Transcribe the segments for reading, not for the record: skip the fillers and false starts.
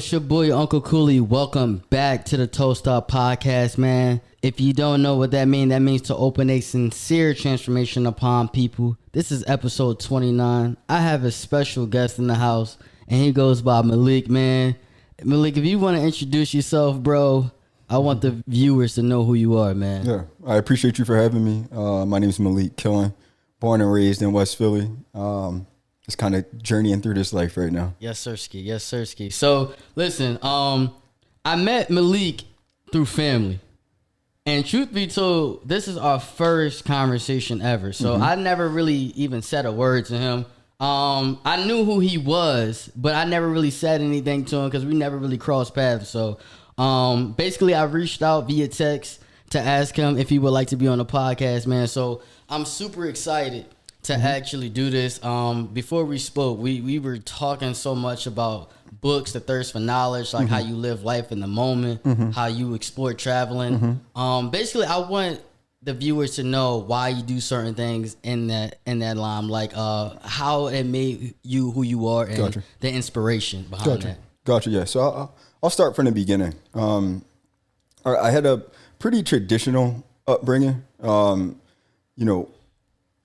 it's your boy Uncle Cooley. Welcome back to the Toast Up Podcast, man. If you don't know what that means to open a sincere transformation upon people. This is episode 29. I have a special guest in the house, and he goes by Malik, man. Malik, if you want to introduce yourself, bro, I want the viewers to know who you are, man. Yeah, I appreciate you for having me. My name is Malik Killen, born and raised in West Philly. Just kind of journeying through this life right now. Yes, sirski. Yes, sirski. So, listen, I met Malik through family. And truth be told, this is our first conversation ever. So I never really even said a word to him. I knew who he was, but I never really said anything to him because we never really crossed paths. So basically, I reached out via text to ask him if he would like to be on the podcast, man. So I'm super excited to actually do this. Before we spoke, we were talking so much about books, the thirst for knowledge, like how you live life in the moment, how you explore traveling. Basically, I want the viewers to know why you do certain things in that line, like how it made you who you are and the inspiration behind that. Gotcha. Yeah. So I'll start from the beginning. I had a pretty traditional upbringing.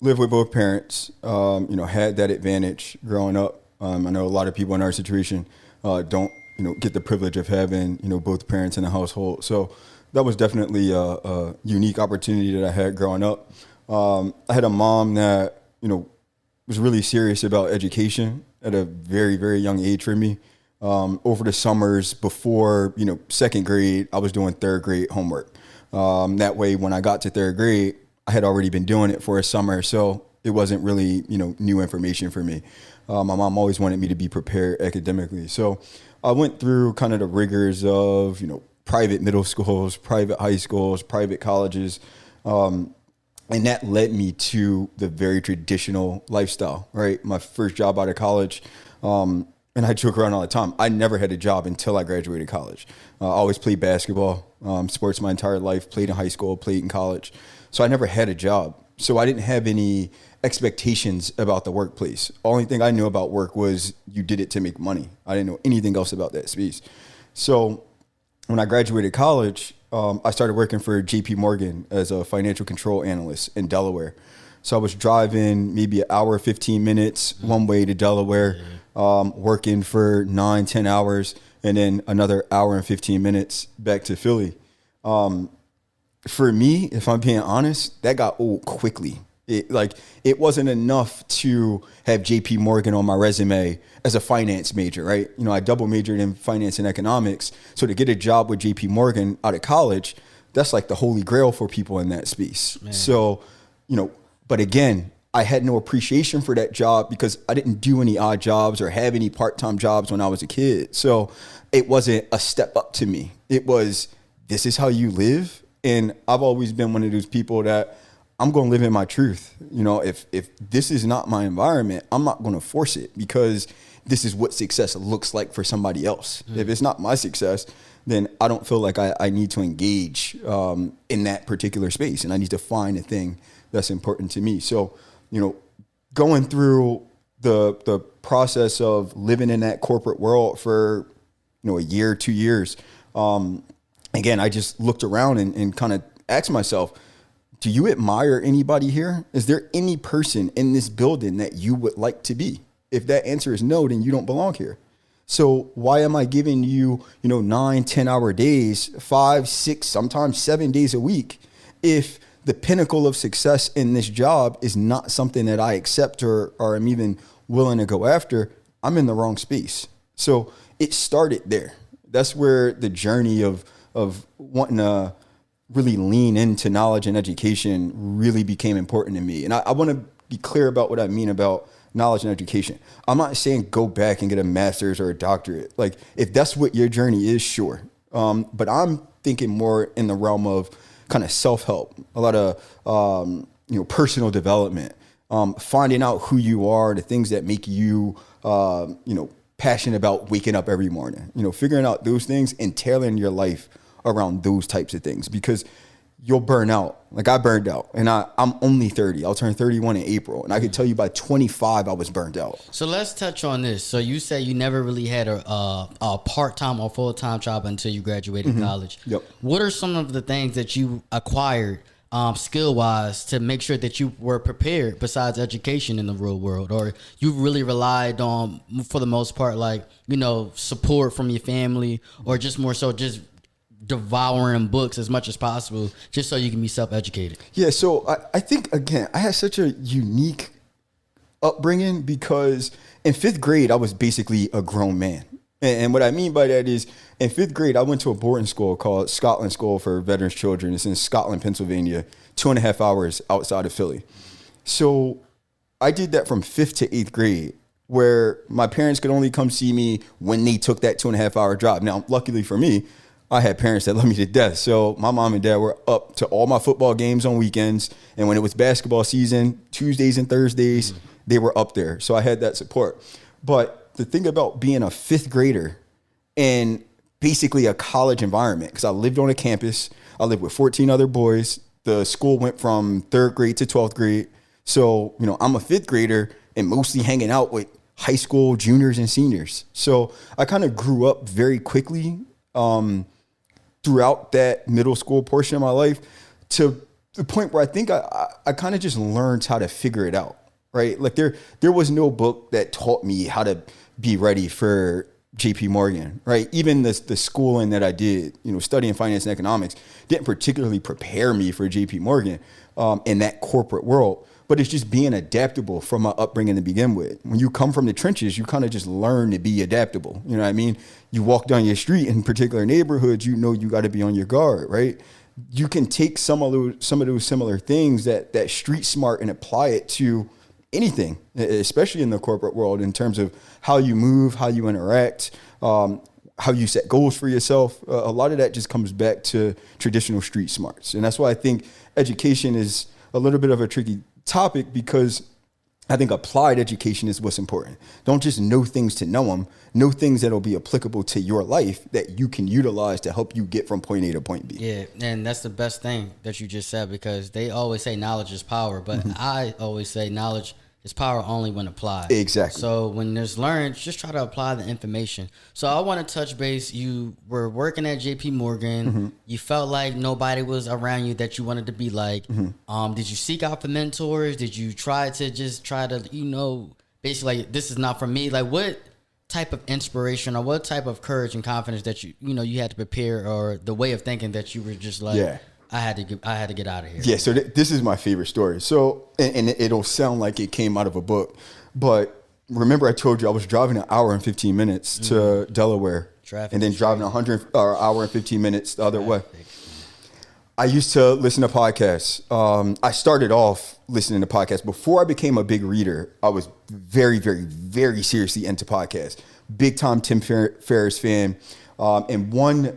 Lived with both parents, had that advantage growing up. I know a lot of people in our situation don't, get the privilege of having, both parents in the household. So that was definitely a unique opportunity that I had growing up. I had a mom that, was really serious about education at a very, very young age for me. Over the summers before, second grade, I was doing third grade homework. That way, when I got to third grade, I had already been doing it for a summer, so it wasn't really, new information for me. My mom always wanted me to be prepared academically. So I went through kind of the rigors of, private middle schools, private high schools, private colleges. And that led me to the very traditional lifestyle, right? My first job out of college, and I joke around all the time, I never had a job until I graduated college. I always played basketball, sports my entire life, played in high school, played in college. So I never had a job. So I didn't have any expectations about the workplace. Only thing I knew about work was you did it to make money. I didn't know anything else about that space. So when I graduated college, I started working for JP Morgan as a financial control analyst in Delaware. So I was driving maybe an hour, 15 minutes one way to Delaware, working for 9-10 hours, and then another hour and 15 minutes back to Philly. For me, if I'm being honest, that got old quickly. It wasn't enough to have JP Morgan on my resume as a finance major, right? I double majored in finance and economics. So to get a job with JP Morgan out of college, that's like the holy grail for people in that space. Man. So, but again, I had no appreciation for that job because I didn't do any odd jobs or have any part-time jobs when I was a kid. So it wasn't a step up to me. It was, this is how you live. And I've always been one of those people that I'm going to live in my truth. If this is not my environment, I'm not going to force it because this is what success looks like for somebody else. If it's not my success, then I don't feel like I need to engage in that particular space. And I need to find a thing that's important to me. So, going through the process of living in that corporate world for, a year, 2 years, again, I just looked around and kind of asked myself, do you admire anybody here? Is there any person in this building that you would like to be? If that answer is no, then you don't belong here. So why am I giving you, 9-10 hour days, 5, 6, sometimes 7 days a week, if the pinnacle of success in this job is not something that I accept or am even willing to go after? I'm in the wrong space. So it started there. That's where the journey of wanting to really lean into knowledge and education really became important to me. And I want to be clear about what I mean about knowledge and education. I'm not saying go back and get a master's or a doctorate. Like, if that's what your journey is, sure. But I'm thinking more in the realm of kind of self-help, a lot of, personal development, finding out who you are, the things that make you, passionate about waking up every morning, figuring out those things and tailoring your life around those types of things. Because you'll burn out. Like I burned out, and I'm only 30. I'll turn 31 in April, and I can tell you by 25 I was burned out. So let's touch on this. So you say you never really had a part-time or full-time job until you graduated college. Yep. What are some of the things that you acquired skill-wise to make sure that you were prepared besides education in the real world? Or you really relied on, for the most part, like, support from your family, or just more so just devouring books as much as possible just so you can be self-educated? Yeah, so I think, again, I had such a unique upbringing because in 5th grade, I was basically a grown man. And what I mean by that is in 5th grade, I went to a boarding school called Scotland School for Veterans Children. It's in Scotland, Pennsylvania, 2.5 hours outside of Philly. So I did that from 5th to 8th grade, where my parents could only come see me when they took that 2.5 hour drive. Now, luckily for me, I had parents that loved me to death. So my mom and dad were up to all my football games on weekends. And when it was basketball season, Tuesdays and Thursdays, they were up there. So I had that support. But the thing about being a 5th grader in basically a college environment, because I lived on a campus, I lived with 14 other boys. The school went from 3rd grade to 12th grade. So, I'm a 5th grader and mostly hanging out with high school juniors and seniors. So I kind of grew up very quickly throughout that middle school portion of my life, to the point where I think I kind of just learned how to figure it out, right? Like there was no book that taught me how to be ready for JP Morgan, right? Even the schooling that I did, studying finance and economics, didn't particularly prepare me for JP Morgan in that corporate world. But it's just being adaptable from my upbringing to begin with. When you come from the trenches, you kind of just learn to be adaptable. You know what I mean? You walk down your street in particular neighborhoods, you got to be on your guard, right? You can take some of those similar things that street smart and apply it to anything, especially in the corporate world, in terms of how you move, how you interact, how you set goals for yourself. A lot of that just comes back to traditional street smarts. And that's why I think education is a little bit of a tricky topic, because I think applied education is what's important. Don't just know things to know them. Know things that'll be applicable to your life that you can utilize to help you get from point A to point B. Yeah, and that's the best thing that you just said, because they always say knowledge is power, but I always say knowledge is power only when applied. Exactly. So when there's learned, just try to apply the information. So I want to touch base. You were working at JP Morgan. You felt like nobody was around you that you wanted to be like. Did you seek out for mentors? Did you try to basically, like, this is not for me? Like, what type of inspiration or what type of courage and confidence that you had to prepare, or the way of thinking that you were just like, yeah, I had to get out of here? Yeah, so this is my favorite story. So, and it'll sound like it came out of a book, but remember I told you I was driving an hour and 15 minutes to Delaware, Traffic, and then driving hour and 15 minutes the other way. I used to listen to podcasts. I started off listening to podcasts. Before I became a big reader, I was very, very, very seriously into podcasts. Big time Tim Ferriss fan. And one,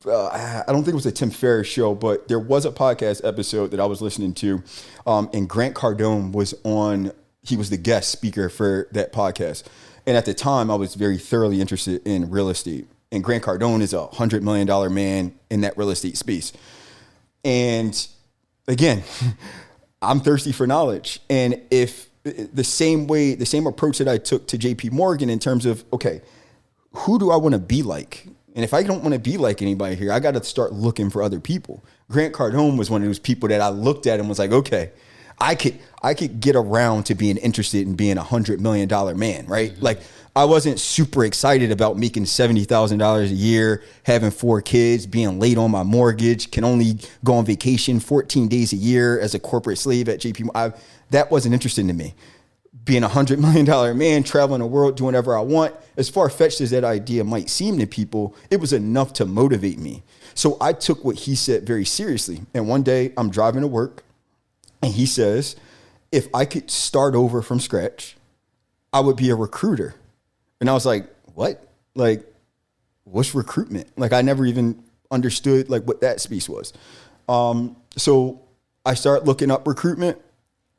I don't think it was a Tim Ferriss show, but there was a podcast episode that I was listening to. And Grant Cardone was on, he was the guest speaker for that podcast. And at the time, I was very thoroughly interested in real estate. And Grant Cardone is a $100 million man in that real estate space. And again, I'm thirsty for knowledge. And if the same approach that I took to JP Morgan in terms of, okay, who do I want to be like? And if I don't want to be like anybody here, I got to start looking for other people. Grant Cardone was one of those people that I looked at and was like, okay, I could get around to being interested in being $100 million man, right? Like, I wasn't super excited about making $70,000 a year, having 4 kids, being late on my mortgage, can only go on vacation 14 days a year as a corporate slave at JP. That wasn't interesting to me. Being $100 million man, traveling the world, doing whatever I want, as far-fetched as that idea might seem to people, it was enough to motivate me. So I took what he said very seriously. And one day I'm driving to work, and he says, if I could start over from scratch, I would be a recruiter. And I was like, what? Like, what's recruitment? Like, I never even understood like what that space was. So I started looking up recruitment,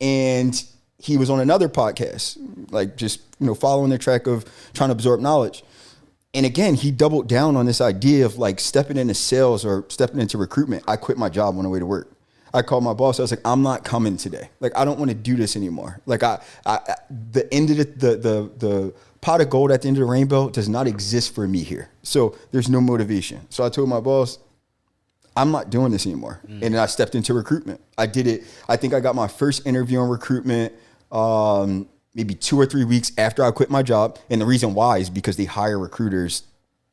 and he was on another podcast, like just, following the track of trying to absorb knowledge. And again, he doubled down on this idea of like stepping into sales or stepping into recruitment. I quit my job on the way to work. I called my boss. I was like, I'm not coming today. Like, I don't want to do this anymore. Like, the end of the pot of gold at the end of the rainbow does not exist for me here. So there's no motivation. So I told my boss, I'm not doing this anymore. And then I stepped into recruitment. I did it. I think I got my first interview on recruitment maybe 2 or 3 weeks after I quit my job. And the reason why is because they hire recruiters.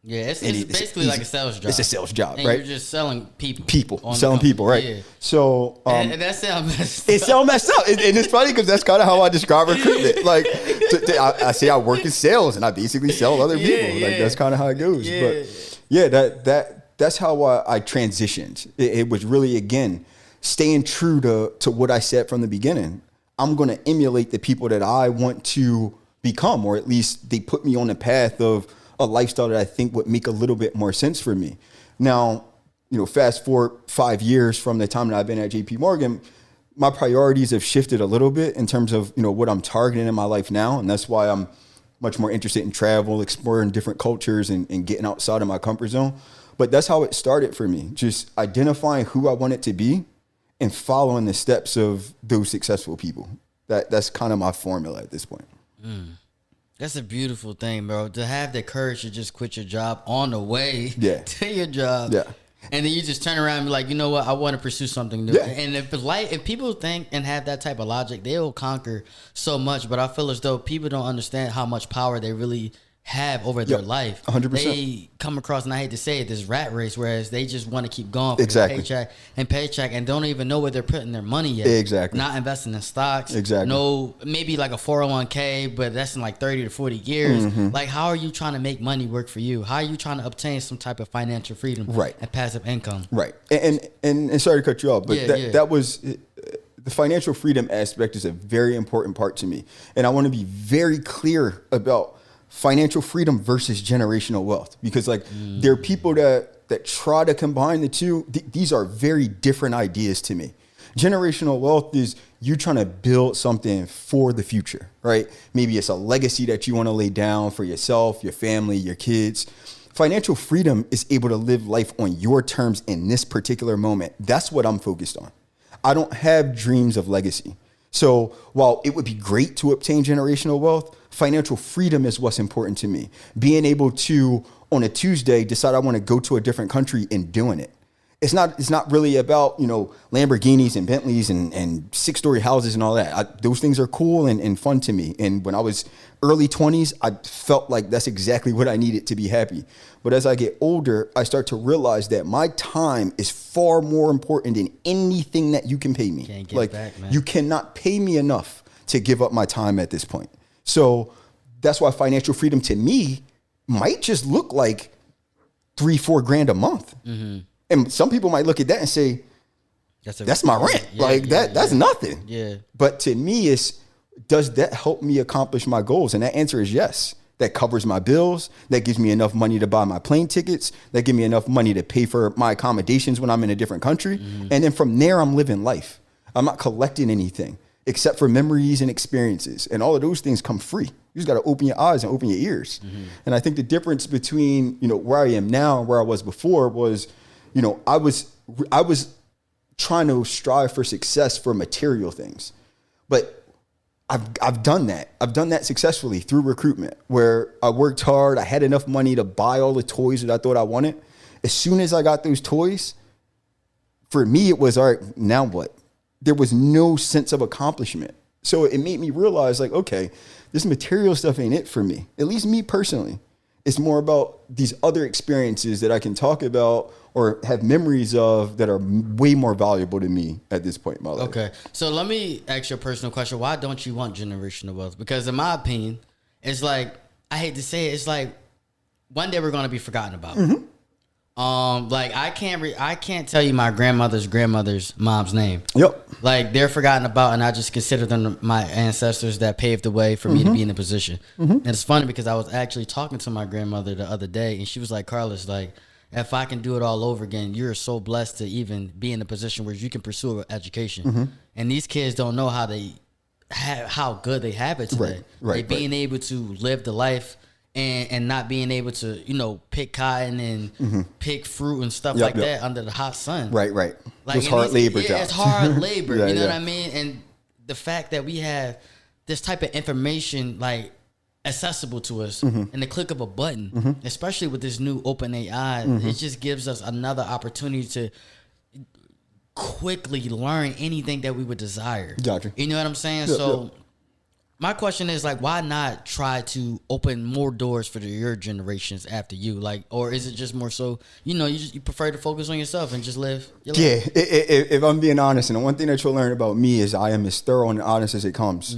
Yeah, it's basically like a sales job. It's a sales job, and right? You're just selling people. Selling people, right? Yeah. So and that sounds messed up. It sounds messed up. And it's funny because that's kind of how I describe recruitment. Like, I say I work in sales and I basically sell other people. Like, that's kind of how it goes. Yeah. But yeah, that's how I transitioned. It was really, again, staying true to what I said from the beginning. I'm going to emulate the people that I want to become, or at least they put me on the path of a lifestyle that I think would make a little bit more sense for me. Now, fast forward 5 years from the time that I've been at JP Morgan, my priorities have shifted a little bit in terms of, what I'm targeting in my life now. And that's why I'm much more interested in travel, exploring different cultures and getting outside of my comfort zone. But that's how it started for me. Just identifying who I wanted to be and following the steps of those successful people. That's kind of my formula at this point. That's a beautiful thing, bro. To have the courage to just quit your job on the way to your job. Yeah. And then you just turn around and be like, you know what? I want to pursue something new. Yeah. And if people think and have that type of logic, they'll conquer so much. But I feel as though people don't understand how much power they really have over their life. 100%. They come across, and I hate to say it, this rat race, whereas they just want to keep going for paycheck and don't even know where they're putting their money yet. Exactly. Not investing in stocks. Exactly. No, maybe like a 401k, but that's in like 30 to 40 years. Like, how are you trying to make money work for you? How are you trying to obtain some type of financial freedom and passive income? Right. And sorry to cut you off, but that was the financial freedom aspect is a very important part to me. And I want to be very clear about financial freedom versus generational wealth, because there are people that try to combine the two. These are very different ideas to me. Generational wealth is you trying to build something for the future, right? Maybe it's a legacy that you want to lay down for yourself, your family, your kids. Financial freedom is able to live life on your terms in this particular moment. That's what I'm focused on. I don't have dreams of legacy. So while it would be great to obtain generational wealth, financial freedom is what's important to me. Being able to, on a Tuesday, decide I want to go to a different country and doing it. It's not really about, Lamborghinis and Bentleys and 6-story houses and all that. Those things are cool and fun to me. And when I was early 20s, I felt like that's exactly what I needed to be happy. But as I get older, I start to realize that my time is far more important than anything that you can pay me. Can't get back, man. You cannot pay me enough to give up my time at this point. So that's why financial freedom to me might just look like $3-4 grand a month. And some people might look at that and say, that's my rent. That's nothing. Yeah. But to me, does that help me accomplish my goals? And that answer is yes. That covers my bills. That gives me enough money to buy my plane tickets. That gives me enough money to pay for my accommodations when I'm in a different country. And then from there, I'm living life. I'm not collecting anything except for memories and experiences. And all of those things come free. You just got to open your eyes and open your ears. And I think the difference between, where I am now and where I was before was, I was trying to strive for success for material things, but I've done that. I've done that successfully through recruitment, where I worked hard. I had enough money to buy all the toys that I thought I wanted. As soon as I got those toys, for me, it was, all right, now what? There was no sense of accomplishment. So it made me realize, okay, this material stuff ain't it for me, at least me personally. It's more about these other experiences that I can talk about or have memories of that are way more valuable to me at this point in my life. Okay. So let me ask you a personal question. Why don't you want generational wealth? Because in my opinion, it's like, I hate to say it, it's like one day we're going to be forgotten about. I can't tell you my grandmother's mom's name. Yep. Like, they're forgotten about, and I just consider them my ancestors that paved the way for me to be in a position. And it's funny because I was actually talking to my grandmother the other day, and she was like, Carlos, if I can do it all over again, you're so blessed to even be in a position where you can pursue an education. And these kids don't know how good they have it today. Right. Being able to live the life and not being able to, pick cotton and pick fruit and stuff like that under the hot sun. Right. Like, it's hard labor jobs. It's hard labor. Yeah, you know what I mean? And the fact that we have this type of information like accessible to us in the click of a button, especially with this new open AI, it just gives us another opportunity to quickly learn anything that we would desire. Gotcha. You know what I'm saying? Yeah, so yeah. My question is like, why not try to open more doors for your generations after you? Like, or is it just more so, you prefer to focus on yourself and just live your life? Yeah, if I'm being honest, and the one thing that you'll learn about me is I am as thorough and honest as it comes.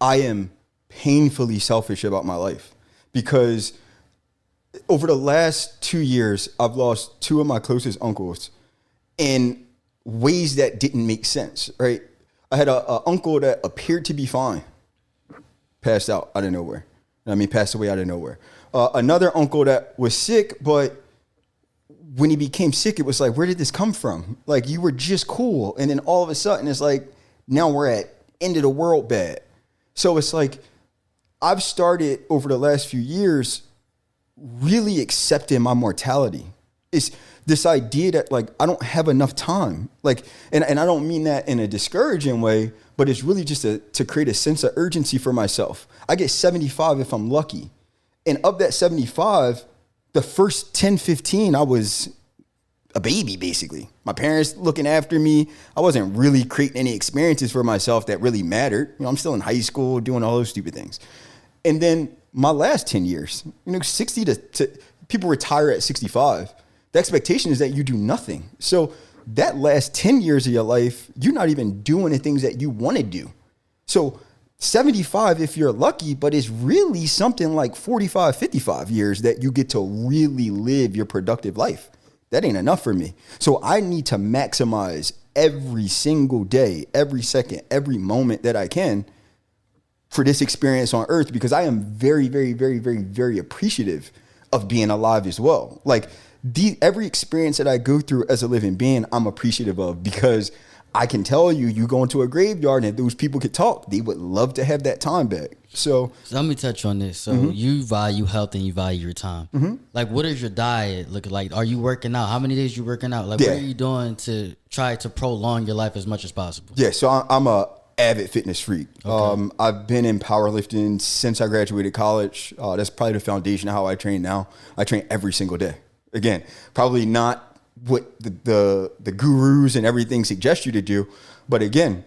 I am painfully selfish about my life because over the last 2 years, I've lost 2 of my closest uncles in ways that didn't make sense, right? I had a uncle that appeared to be fine, passed out of nowhere. Passed away out of nowhere. Another uncle that was sick, but when he became sick, it was like, where did this come from? Like, you were just cool. And then all of a sudden, it's like, now we're at end of the world bad. So it's like, I've started over the last few years really accepting my mortality. It's this idea that like I don't have enough time. Like, and I don't mean that in a discouraging way, but it's really just to create a sense of urgency for myself. I get 75 if I'm lucky. And of that 75, the first 10, 15, I was a baby, basically. My parents looking after me. I wasn't really creating any experiences for myself that really mattered. I'm still in high school doing all those stupid things. And then my last 10 years, 60 to people retire at 65. The expectation is that you do nothing. So that last 10 years of your life, you're not even doing the things that you want to do. So 75 if you're lucky, but it's really something like 45, 55 years that you get to really live your productive life. That ain't enough for me. So I need to maximize every single day, every second, every moment that I can for this experience on earth, because I am very, very, very, very, very appreciative of being alive as well. Like every experience that I go through as a living being, I'm appreciative of, because I can tell you go into a graveyard and if those people could talk, they would love to have that time back. So let me touch on this. So you value health and you value your time. Like, what is your diet looking like? Are you working out? How many days you working out? Like, what are you doing to try to prolong your life as much as possible? Yeah, so I'm a avid fitness freak. Okay. I've been in powerlifting since I graduated college. That's probably the foundation of how I train now. I train every single day. Again, probably not what the gurus and everything suggest you to do, but again,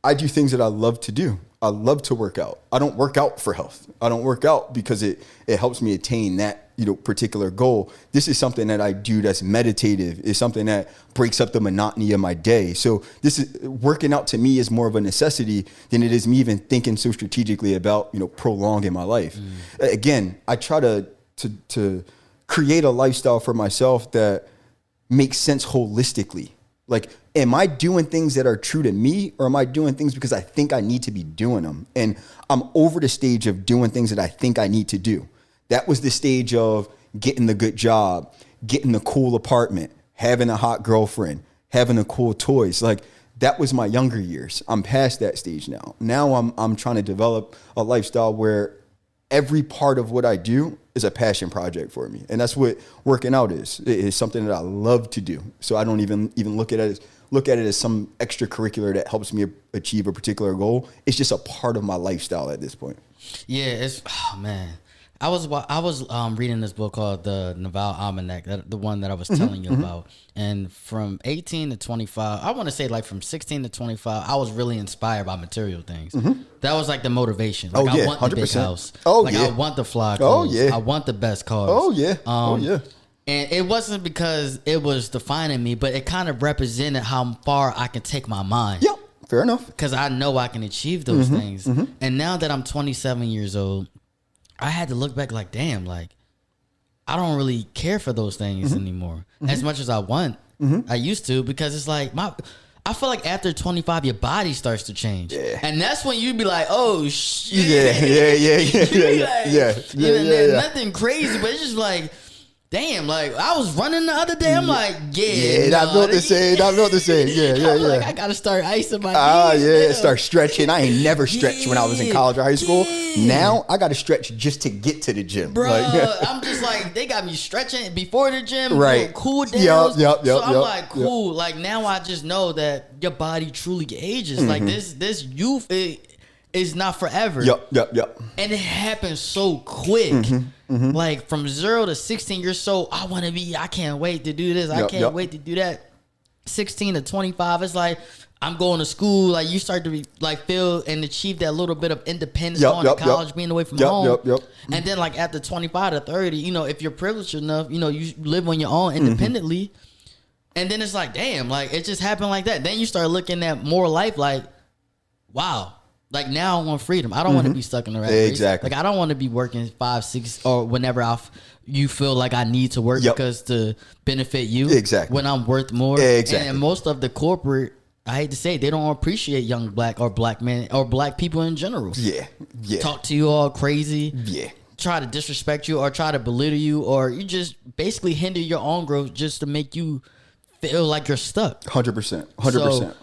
I do things that I love to do. I love to work out. I don't work out for health. I don't work out because it helps me attain that particular goal. This is something that I do that's meditative. It's something that breaks up the monotony of my day. So this is working out to me is more of a necessity than it is me even thinking so strategically about prolonging my life. Again, I try to create a lifestyle for myself that makes sense holistically. Like, am I doing things that are true to me, or am I doing things because I think I need to be doing them? And I'm over the stage of doing things that I think I need to do. That was the stage of getting the good job, getting the cool apartment, having a hot girlfriend, having the cool toys. Like, that was my younger years. I'm past that stage now. Now I'm trying to develop a lifestyle where every part of what I do is a passion project for me. And that's what working out is. It is something that I love to do. So I don't even look at it as some extracurricular that helps me achieve a particular goal. It's just a part of my lifestyle at this point. Yeah, man. I was reading this book called the Naval Almanac, the one that I was telling you about. And from 18 to 25, I want to say like from 16 to 25, I was really inspired by material things. That was like the motivation. Like, I want 100%. The big house. I want the fly clothes. I want the best cars. And it wasn't because it was defining me, but it kind of represented how far I can take my mind. Yep, fair enough. Because I know I can achieve those things. And now that I'm 27 years old, I had to look back like, damn, like, I don't really care for those things anymore as much as I want. I used to, because it's like I feel like after 25, your body starts to change. Yeah. And that's when you be like, oh, shit. Yeah. Nothing crazy, but it's just like, damn, like I was running the other day. I'm like, I felt the same. Yeah. Like I gotta start icing my knees. Start stretching. I ain't never stretched when I was in college or high school. Now I got to stretch just to get to the gym, bro. I'm just like, they got me stretching before the gym, right? Cool downs. So I'm like, cool. Like now I just know that your body truly ages. Like this youth is not forever. Yep. And it happens so quick. Like from 0 to 16, you're so, I can't wait to do this. I can't wait to do that. 16 to 25, it's like, I'm going to school. Like you start to be like feel and achieve that little bit of independence going to college, being away from home. And then like after 25 to 30, you know, if you're privileged enough, you know, you live on your own independently. And then it's like, damn, like it just happened like that. Then you start looking at more life like, wow. Like now I want freedom. I don't want to be stuck in the rat race. Exactly. Like I don't want to be working 5, 6 or whenever you feel like I need to work because to benefit you. Exactly. When I'm worth more. Exactly. And most of the corporate, I hate to say it, they don't appreciate young black or black men or black people in general. Yeah. Talk to you all crazy. Yeah. Try to disrespect you or try to belittle you, or you just basically hinder your own growth just to make you feel like you're stuck. 100%. So,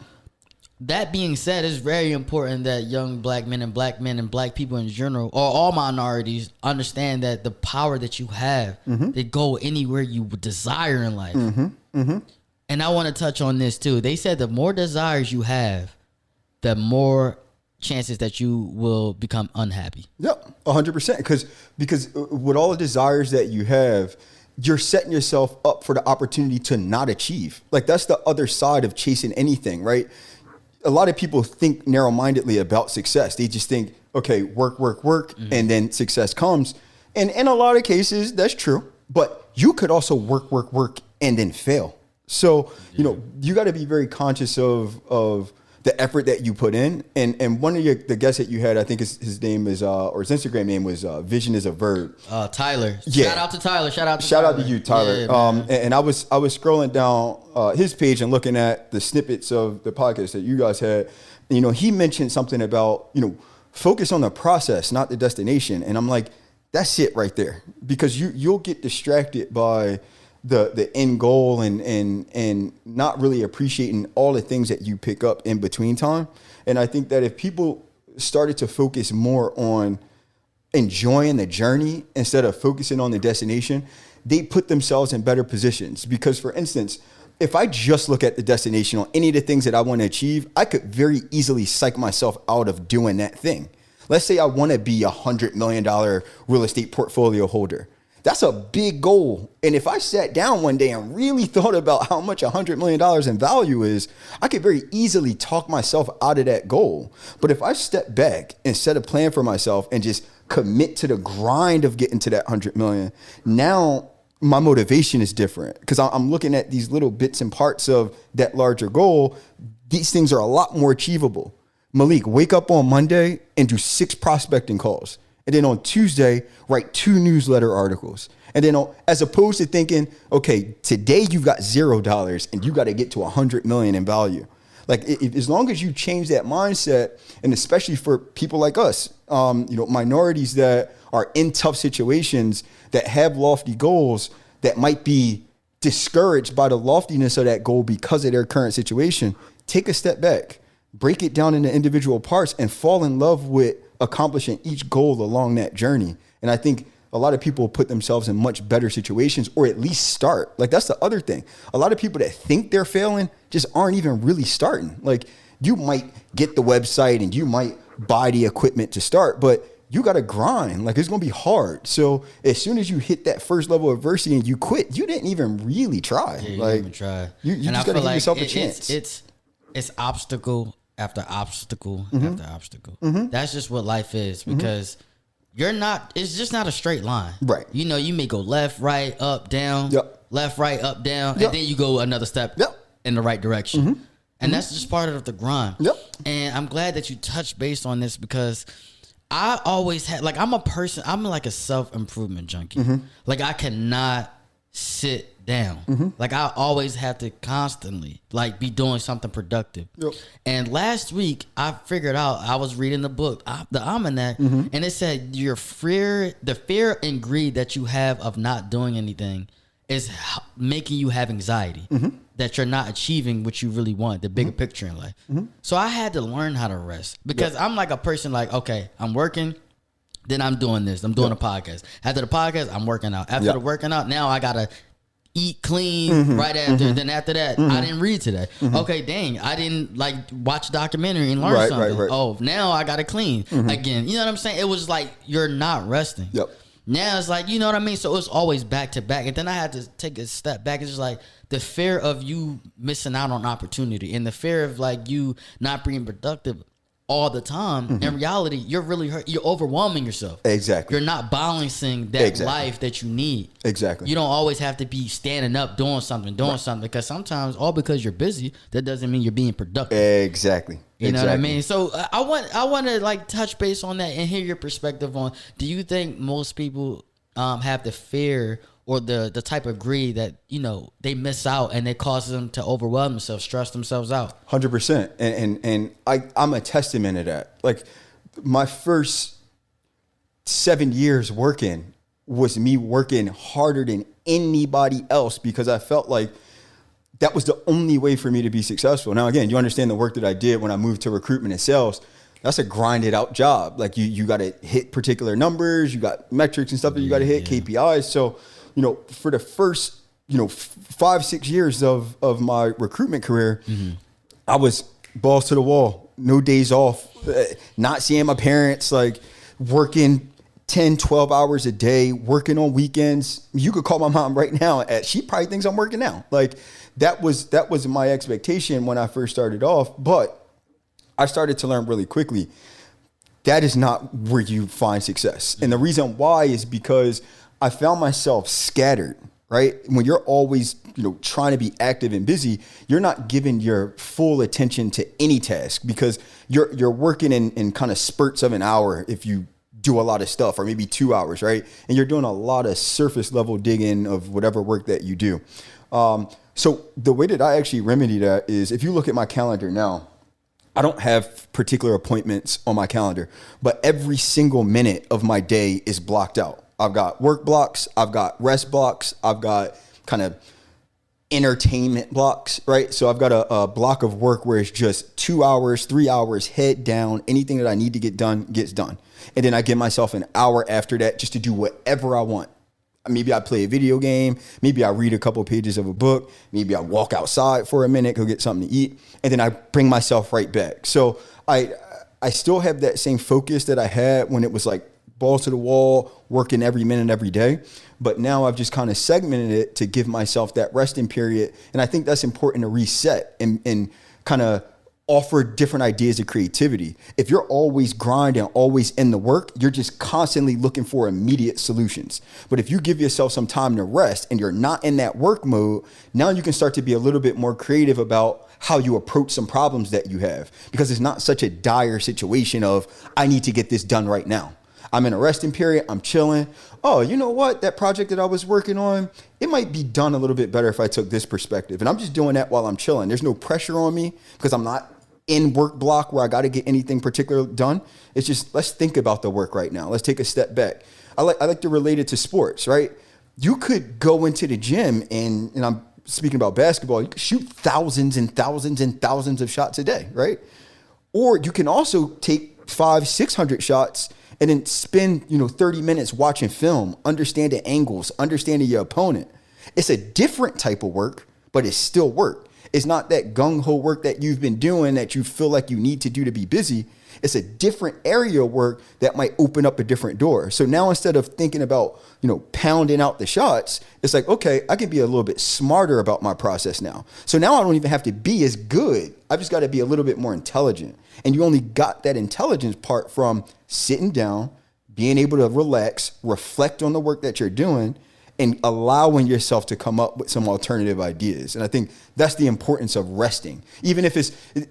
that being said, it's very important that young black men and black people in general, or all minorities, understand that the power that you have, they go anywhere you would desire in life. And I want to touch on this too. They said the more desires you have, the more chances that you will become unhappy. Yep, 100%. Because with all the desires that you have, you're setting yourself up for the opportunity to not achieve. Like that's the other side of chasing anything, right? A lot of people think narrow-mindedly about success. They just think, okay, work, and then success comes. And in a lot of cases, that's true. But you could also work, and then fail. So, you know, you got to be very conscious of the effort that you put in. And one of the guests that you had, I think his name is, or his Instagram name was Vision is a Verb. Tyler. Yeah. Shout out to Tyler. Shout out to you, Tyler. Yeah, and I was scrolling down his page and looking at the snippets of the podcast that you guys had. And, you know, he mentioned something about, you know, focus on the process, not the destination. And I'm like, that's it right there. Because you'll get distracted by the end goal and not really appreciating all the things that you pick up in between time. And I think that if people started to focus more on enjoying the journey instead of focusing on the destination, they put themselves in better positions. Because for instance, if I just look at the destination on any of the things that I want to achieve, I could very easily psych myself out of doing that thing. Let's say I want to be $100 million real estate portfolio holder. That's a big goal. And if I sat down one day and really thought about how much $100 million in value is, I could very easily talk myself out of that goal. But if I step back and set a plan for myself and just commit to the grind of getting to that 100 million, now my motivation is different because I'm looking at these little bits and parts of that larger goal. These things are a lot more achievable. Malik, wake up on Monday and do 6 prospecting calls. And then on Tuesday, write 2 newsletter articles. And then as opposed to thinking, okay, today you've got $0 and you got to get to 100 million in value. Like as long as you change that mindset, and especially for people like us, you know, minorities that are in tough situations, that have lofty goals, that might be discouraged by the loftiness of that goal because of their current situation, take a step back, break it down into individual parts and fall in love with accomplishing each goal along that journey. And I think a lot of people put themselves in much better situations, or at least start. Like that's the other thing. A lot of people that think they're failing just aren't even really starting. Like you might get the website and you might buy the equipment to start, but you got to grind. Like it's going to be hard. So as soon as you hit that first level of adversity and you quit, you didn't even really try. Yeah, you like, didn't even try. You just got to give yourself a chance. It's obstacle after obstacle after obstacle. That's just what life is, because it's just not a straight line. Right. You know, you may go left, right, up, down, left, right, up, down, and then you go another step in the right direction. And that's just part of the grind. And I'm glad that you touched base on this, because I always had, like, I'm like a self-improvement junkie. Like I cannot sit down. Like I always have to constantly like be doing something productive. Yep. And last week I figured out, I was reading the book, the Almanac, and it said the fear and greed that you have of not doing anything is making you have anxiety that you're not achieving what you really want, the bigger picture in life. So I had to learn how to rest because I'm like a person like, okay, I'm working, then I'm doing this. I'm doing a podcast. After the podcast, I'm working out. After the working out, now I got to eat clean right after. Then after that, I didn't read today. Okay, dang, I didn't like watch a documentary and learn something. Right. Oh, now I got to clean again. You know what I'm saying? It was like, you're not resting. Yep. Now it's like, you know what I mean? So it's always back to back. And then I had to take a step back. It's just like the fear of you missing out on opportunity and the fear of like you not being productive all the time. In reality, you're really hurt. You're overwhelming yourself. Exactly. You're not balancing that life that you need. Exactly. You don't always have to be standing up, doing something, because sometimes all because you're busy, that doesn't mean you're being productive. Exactly. You know what I mean? So I want to like touch base on that and hear your perspective on, do you think most people have the fear or the type of greed that, you know, they miss out and it causes them to overwhelm themselves, stress themselves out? 100%. And I'm a testament to that. Like my first 7 years working was me working harder than anybody else because I felt like that was the only way for me to be successful. Now, again, you understand the work that I did when I moved to recruitment and sales. That's a grinded out job. Like you got to hit particular numbers, you got metrics and stuff that you got to hit, KPIs. So, you know, for the first, 5-6 years of my recruitment career, I was balls to the wall, no days off, not seeing my parents, like working 10, 12 hours a day, working on weekends. You could call my mom right now. She probably thinks I'm working now. Like that was my expectation when I first started off. But I started to learn really quickly that is not where you find success. And the reason why is because I found myself scattered, right? When you're always, trying to be active and busy, you're not giving your full attention to any task because you're working in kind of spurts of an hour if you do a lot of stuff, or maybe 2 hours, right? And you're doing a lot of surface level digging of whatever work that you do. So the way that I actually remedy that is if you look at my calendar now, I don't have particular appointments on my calendar, but every single minute of my day is blocked out. I've got work blocks, I've got rest blocks, I've got kind of entertainment blocks, right? So I've got a block of work where it's just 2 hours, 3 hours, head down, anything that I need to get done gets done. And then I give myself an hour after that just to do whatever I want. Maybe I play a video game, maybe I read a couple pages of a book, maybe I walk outside for a minute, go get something to eat, and then I bring myself right back. So I still have that same focus that I had when it was like balls to the wall, working every minute, every day. But now I've just kind of segmented it to give myself that resting period. And I think that's important to reset and kind of offer different ideas of creativity. If you're always grinding, always in the work, you're just constantly looking for immediate solutions. But if you give yourself some time to rest and you're not in that work mode, now you can start to be a little bit more creative about how you approach some problems that you have, because it's not such a dire situation of, I need to get this done right now. I'm in a resting period. I'm chilling. Oh, you know what? That project that I was working on, it might be done a little bit better if I took this perspective. And I'm just doing that while I'm chilling. There's no pressure on me because I'm not in work block where I got to get anything particular done. It's just, let's think about the work right now. Let's take a step back. I like to relate it to sports, right? You could go into the gym and I'm speaking about basketball, you could shoot thousands and thousands and thousands of shots a day, right? Or you can also take 500-600 shots and then spend 30 minutes watching film, understanding angles, understanding your opponent. It's a different type of work, but it's still work. It's not that gung-ho work that you've been doing that you feel like you need to do to be busy. It's a different area of work that might open up a different door. So now instead of thinking about, pounding out the shots, it's like, okay, I can be a little bit smarter about my process now. So now I don't even have to be as good. I've just got to be a little bit more intelligent. And you only got that intelligence part from sitting down, being able to relax, reflect on the work that you're doing, and allowing yourself to come up with some alternative ideas. And I think that's the importance of resting. Even if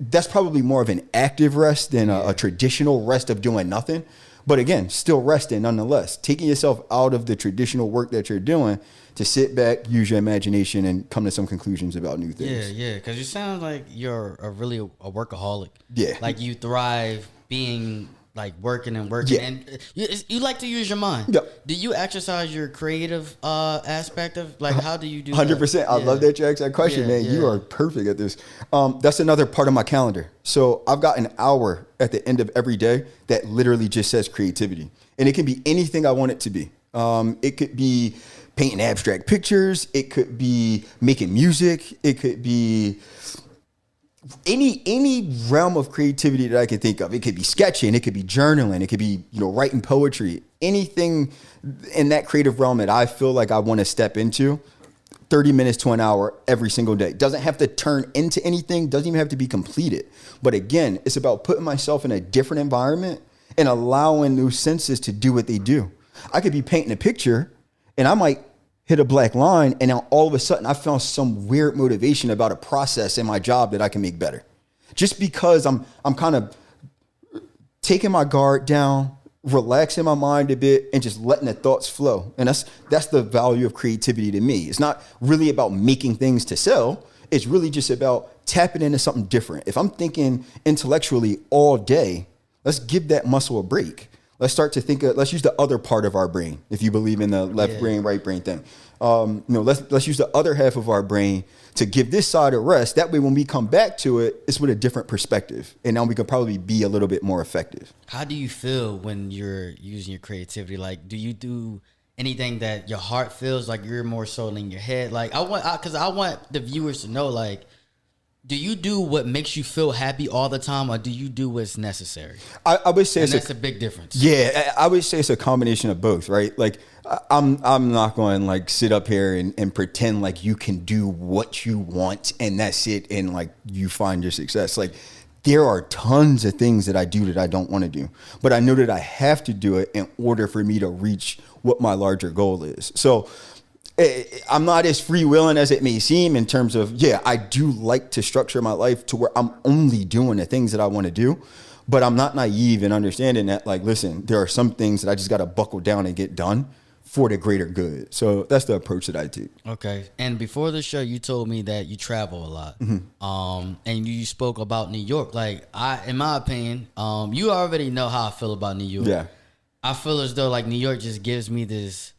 that's probably more of an active rest than a traditional rest of doing nothing. But again, still resting nonetheless. Taking yourself out of the traditional work that you're doing to sit back, use your imagination, and come to some conclusions about new things. Yeah, because you sound like you're a workaholic. Yeah. Like you thrive being like working and working, Yeah. and you like to use your mind. Yep. Do you exercise your creative aspect of like how do you do 100%. I love that you asked that question, man. You are perfect at this. That's another part of my calendar. So I've got an hour at the end of every day that literally just says creativity. And it can be anything I want it to be. It could be painting abstract pictures. It could be making music. It could be any realm of creativity that I can think of. It could be sketching. It could be journaling. It could be, writing poetry. Anything in that creative realm that I feel like I want to step into, 30 minutes to an hour every single day. Doesn't have to turn into anything. Doesn't even have to be completed. But again, it's about putting myself in a different environment and allowing those senses to do what they do. I could be painting a picture and I might hit a black line, and now all of a sudden I found some weird motivation about a process in my job that I can make better. Just because I'm kind of taking my guard down, relaxing my mind a bit, and just letting the thoughts flow. And that's the value of creativity to me. It's not really about making things to sell. It's really just about tapping into something different. If I'm thinking intellectually all day, let's give that muscle a break. Let's start to think. Let's use the other part of our brain. If you believe in the left brain, right brain thing, let's use the other half of our brain to give this side a rest. That way, when we come back to it, it's with a different perspective, and now we can probably be a little bit more effective. How do you feel when you're using your creativity? Like, do you do anything that your heart feels like you're more so in your head? Like, I want the viewers to know, like, do you do what makes you feel happy all the time, or do you do what's necessary? I would say that's a big difference. Yeah, I would say it's a combination of both, right? Like, I'm not going to like sit up here and pretend like you can do what you want and that's it, and like you find your success. Like, there are tons of things that I do that I don't want to do, but I know that I have to do it in order for me to reach what my larger goal is. So I'm not as freewheeling as it may seem in terms of, I do like to structure my life to where I'm only doing the things that I want to do, but I'm not naive in understanding that, like, listen, there are some things that I just got to buckle down and get done for the greater good. So that's the approach that I take. Okay. And before the show, you told me that you travel a lot. Mm-hmm. And you spoke about New York. Like, in my opinion, you already know how I feel about New York. Yeah. I feel as though like New York just gives me this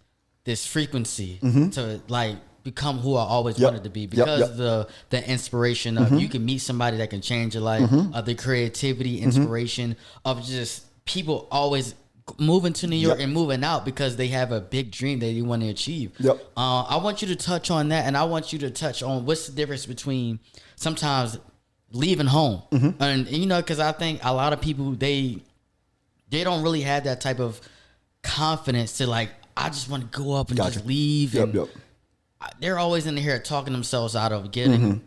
frequency to like become who I always wanted to be, because the inspiration of you can meet somebody that can change your life, the creativity, inspiration of just people always moving to New York and moving out because they have a big dream that they want to achieve. I want you to touch on that, and I want you to touch on what's the difference between sometimes leaving home and because I think a lot of people they don't really have that type of confidence to like, I just want to go up and just leave. They're always in here talking themselves out of getting,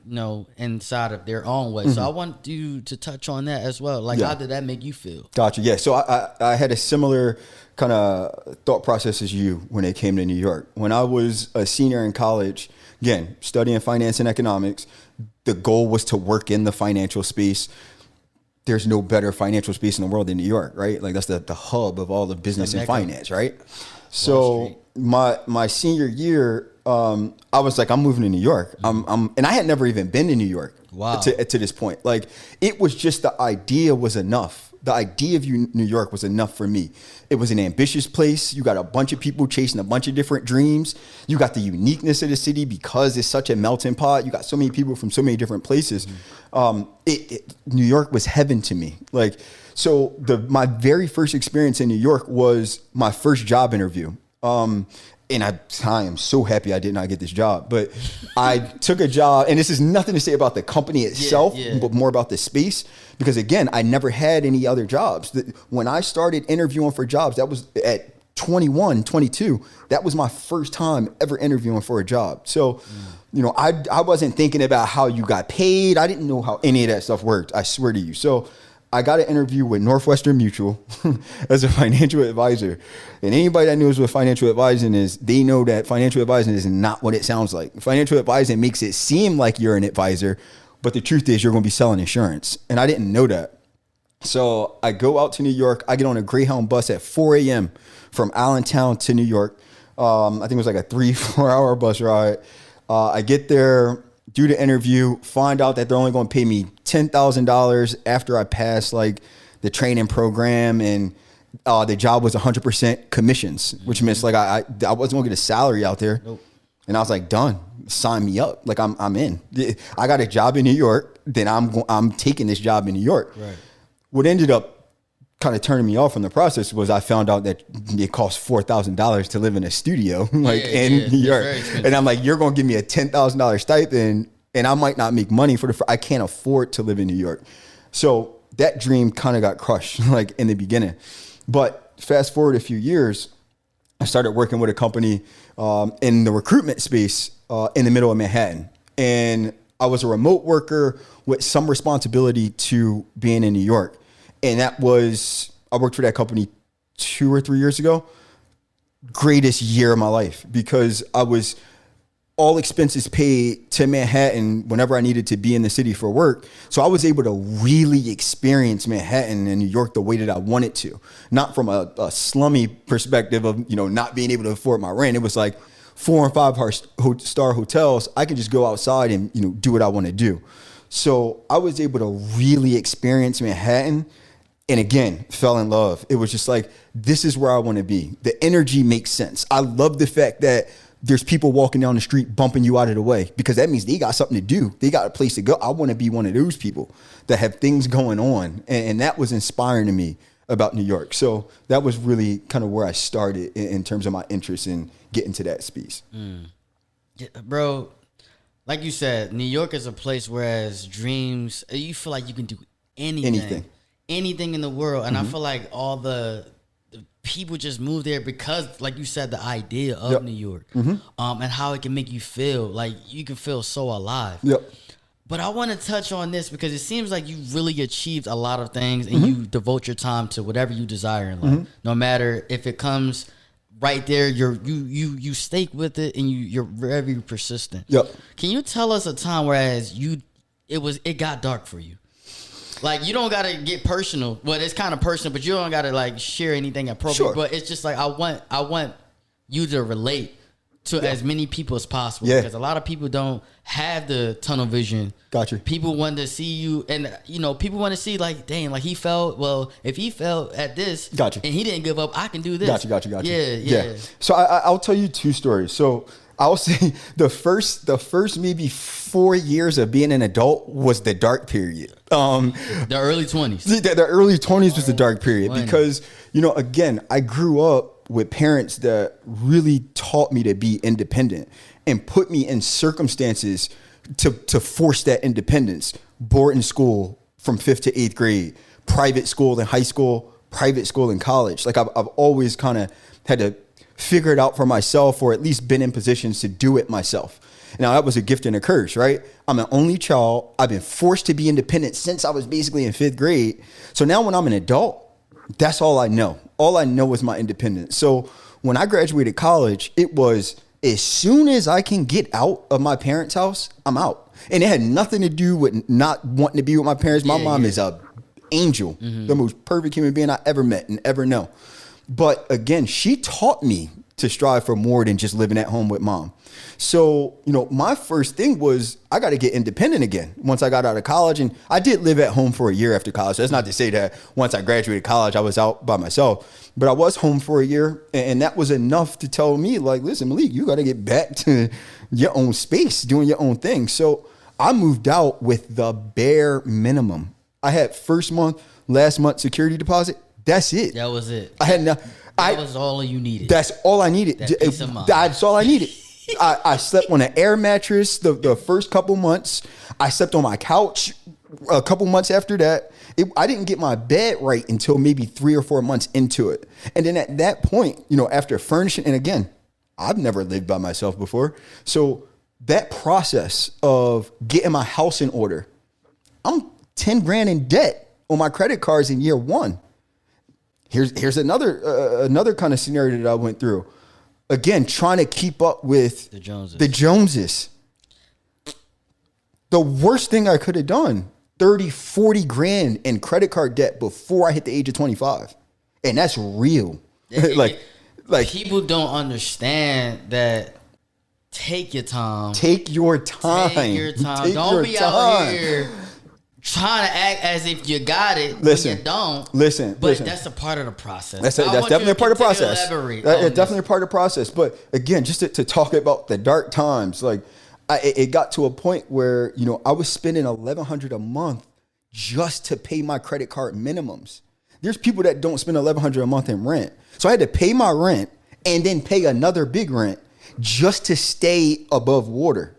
inside of their own way. So I want you to touch on that as well. Like, how did that make you feel? Gotcha. Yeah. So I had a similar kind of thought process as you when it came to New York. When I was a senior in college, again, studying finance and economics, the goal was to work in the financial space. There's no better financial space in the world than New York, right? Like, that's the hub of all the business and finance, right? So my senior year, I was like, I'm moving to New York. And I had never even been to New York to this point. Like, it was just the idea was enough. The idea of New York was enough for me. It was an ambitious place. You got a bunch of people chasing a bunch of different dreams. You got the uniqueness of the city because it's such a melting pot. You got so many people from so many different places. New York was heaven to me. Like, so my very first experience in New York was my first job interview. And I am so happy I did not get this job, but I took a job, and this is nothing to say about the company itself, but more about the space, because again, I never had any other jobs. When I started interviewing for jobs, that was at 21, 22. That was my first time ever interviewing for a job. So, I wasn't thinking about how you got paid. I didn't know how any of that stuff worked. I swear to you. So I got an interview with Northwestern Mutual as a financial advisor. And anybody that knows what financial advising is, they know that financial advising is not what it sounds like. Financial advising makes it seem like you're an advisor, but the truth is you're going to be selling insurance. And I didn't know that. So I go out to New York. I get on a Greyhound bus at 4 a.m. from Allentown to New York. I think it was like a 3-4 hour bus ride. I get there, do the interview, find out that they're only going to pay me $10,000 after I pass like the training program, and the job was 100% commissions, which means like I wasn't going to get a salary out there. Nope. And I was like, done. Sign me up. Like I'm in. I got a job in New York. Then I'm taking this job in New York. Right. What ended up kind of turning me off from the process was I found out that it costs $4,000 to live in a studio in New York. And I'm like, you're going to give me a $10,000 stipend and I might not make money I can't afford to live in New York. So that dream kind of got crushed like in the beginning. But fast forward a few years, I started working with a company in the recruitment space in the middle of Manhattan. And I was a remote worker with some responsibility to being in New York. And I worked for that company 2 or 3 years ago. Greatest year of my life because I was all expenses paid to Manhattan whenever I needed to be in the city for work. So I was able to really experience Manhattan and New York the way that I wanted to. Not from a slummy perspective of, not being able to afford my rent. It was like 4 and 5 star hotels. I can just go outside and, do what I want to do. So I was able to really experience Manhattan. And again, fell in love. It was just like, this is where I want to be. The energy makes sense. I love the fact that there's people walking down the street bumping you out of the way because that means they got something to do. They got a place to go. I want to be one of those people that have things going on. And that was inspiring to me about New York. So that was really kind of where I started in terms of my interest in getting to that space. Yeah, bro, like you said, New York is a place whereas dreams, you feel like you can do anything in the world. And I feel like all the people just move there because, like you said, the idea of New York and how it can make you feel like you can feel so alive. But I want to touch on this because it seems like you really achieved a lot of things and you devote your time to whatever you desire in life. No matter if it comes right there, you stake with it and you're very persistent. Can you tell us a time whereas it got dark for you? Like, you don't got to get personal. Well, it's kind of personal, but you don't got to, like, share anything appropriate. Sure. But it's just like, I want you to relate to as many people as possible. Because a lot of people don't have the tunnel vision. Gotcha. People want to see you, and, people want to see, like, dang, like, if he felt at this, and he didn't give up, I can do this. Gotcha. Yeah. So I'll tell you 2 stories. So I'll say the first maybe 4 years of being an adult was the dark period. The early 20s. The early 20s was the dark period because, again, I grew up with parents that really taught me to be independent and put me in circumstances to force that independence. Boarding school from 5th to 8th grade, private school in high school, private school in college. Like I've always kind of had to figure it out for myself or at least been in positions to do it myself. Now, that was a gift and a curse, right? I'm an only child. I've been forced to be independent since I was basically in 5th grade. So now when I'm an adult, that's all I know. All I know is my independence. So when I graduated college, it was as soon as I can get out of my parents' house, I'm out. And it had nothing to do with not wanting to be with my parents. My mom is an angel, the most perfect human being I ever met and ever know. But again, she taught me to strive for more than just living at home with mom. So, my first thing was I got to get independent again once I got out of college. And I did live at home for a year after college. So that's not to say that once I graduated college, I was out by myself. But I was home for a year. And that was enough to tell me, like, listen, Malik, you got to get back to your own space, doing your own thing. So I moved out with the bare minimum. I had last month security deposit. That's it. That was it. That was all you needed. That's all I needed. That's all I needed. I slept on an air mattress the first couple months. I slept on my couch a couple months after that. I didn't get my bed right until maybe 3 or 4 months into it. And then at that point, after furnishing, and again, I've never lived by myself before. So that process of getting my house in order, I'm 10 grand in debt on my credit cards in year 1. Here's another kind of scenario that I went through. Again, trying to keep up with the Joneses. The worst thing I could have done, 30, 40 grand in credit card debt before I hit the age of 25. And that's real. Like, people don't understand that. Take your time. Take your time. Take your time. Don't be out here trying to act as if you got it listen, when you don't. But that's a part of the process. That's definitely a part of the process. It's definitely a part of the process. But again, just to talk about the dark times, like it got to a point where, you know, I was spending $1,100 a month just to pay my credit card minimums. There's people that don't spend $1,100 a month in rent. So I had to pay my rent and then pay another big rent just to stay above water.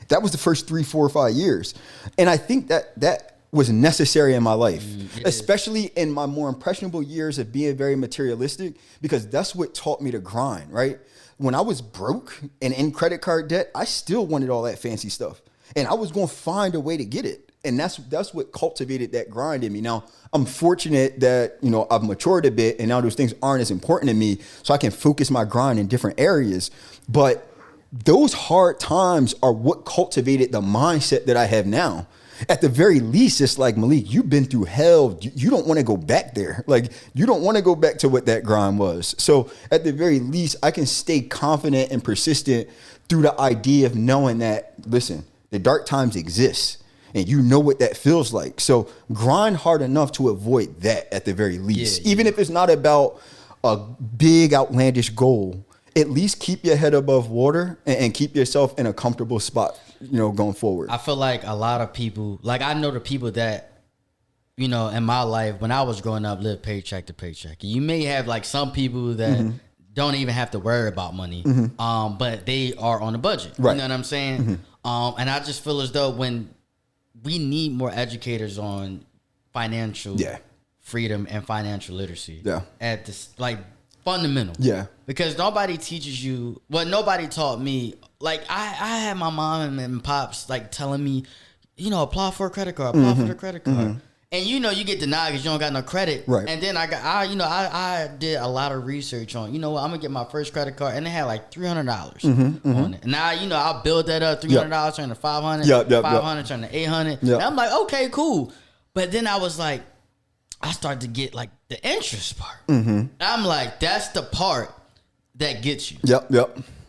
That was the first 3, 4, 5 years. And I think that was necessary in my life, especially in my more impressionable years of being very materialistic, because that's what taught me to grind, right? When I was broke and in credit card debt, I still wanted all that fancy stuff. And I was going to find a way to get it. And that's what cultivated that grind in me. Now, I'm fortunate that, you know, I've matured a bit and now those things aren't as important to me, so I can focus my grind in different areas. But those hard times are what cultivated the mindset that I have now. At the very least, it's like, Malik, you've been through hell. You don't want to go back there. Like, you don't want to go back to what that grind was. So at the very least, I can stay confident and persistent through the idea of knowing that, listen, the dark times exist. And you know what that feels like. So grind hard enough to avoid that at the very least. Even if it's not about a big outlandish goal, at least keep your head above water and keep yourself in a comfortable spot, you know, going forward. I feel like a lot of people, like I know the people that, you know, in my life, when I was growing up, lived paycheck to paycheck. You may have like some people that don't even have to worry about money, but they are on a budget. Right. You know what I'm saying? And I just feel as though when we need more educators on financial freedom and financial literacy at this, like, fundamental. Because nobody teaches you, nobody taught me. Like, I had my mom and pops, like, telling me, you know, apply for a credit card, apply for the credit card. And, you know, you get denied because you don't got no credit. Right. And then I did a lot of research on, you know what, I'm going to get my first credit card. And it had like $300 on it. And now, you know, I'll build that up, $300 turn to $500, $500 turn to $800. And I'm like, okay, cool. But then I was like, I started to get like the interest part. I'm like, that's the part that gets you.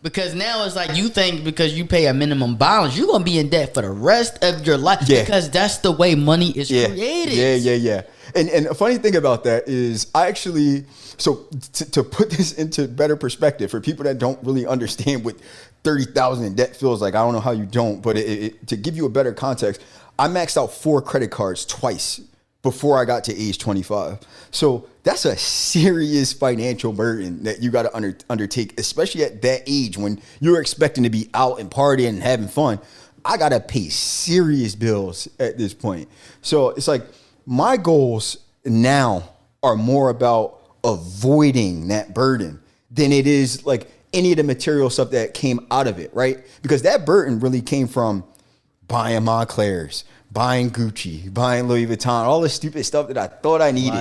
Because now it's like you think because you pay a minimum balance, you're going to be in debt for the rest of your life. Because that's the way money is created. And a funny thing about that is I actually, so to put this into better perspective for people that don't really understand what 30,000 in debt feels like, I don't know how you don't, but to give you a better context, I maxed out 4 credit cards twice before I got to age 25. So that's a serious financial burden that you got to undertake, especially at that age when you're expecting to be out and partying and having fun. I got to pay serious bills at this point. So it's like my goals now are more about avoiding that burden than it is like any of the material stuff that came out of it, right? Because that burden really came from buying Monclers, buying Gucci, buying Louis Vuitton, all the stupid stuff that I thought I needed.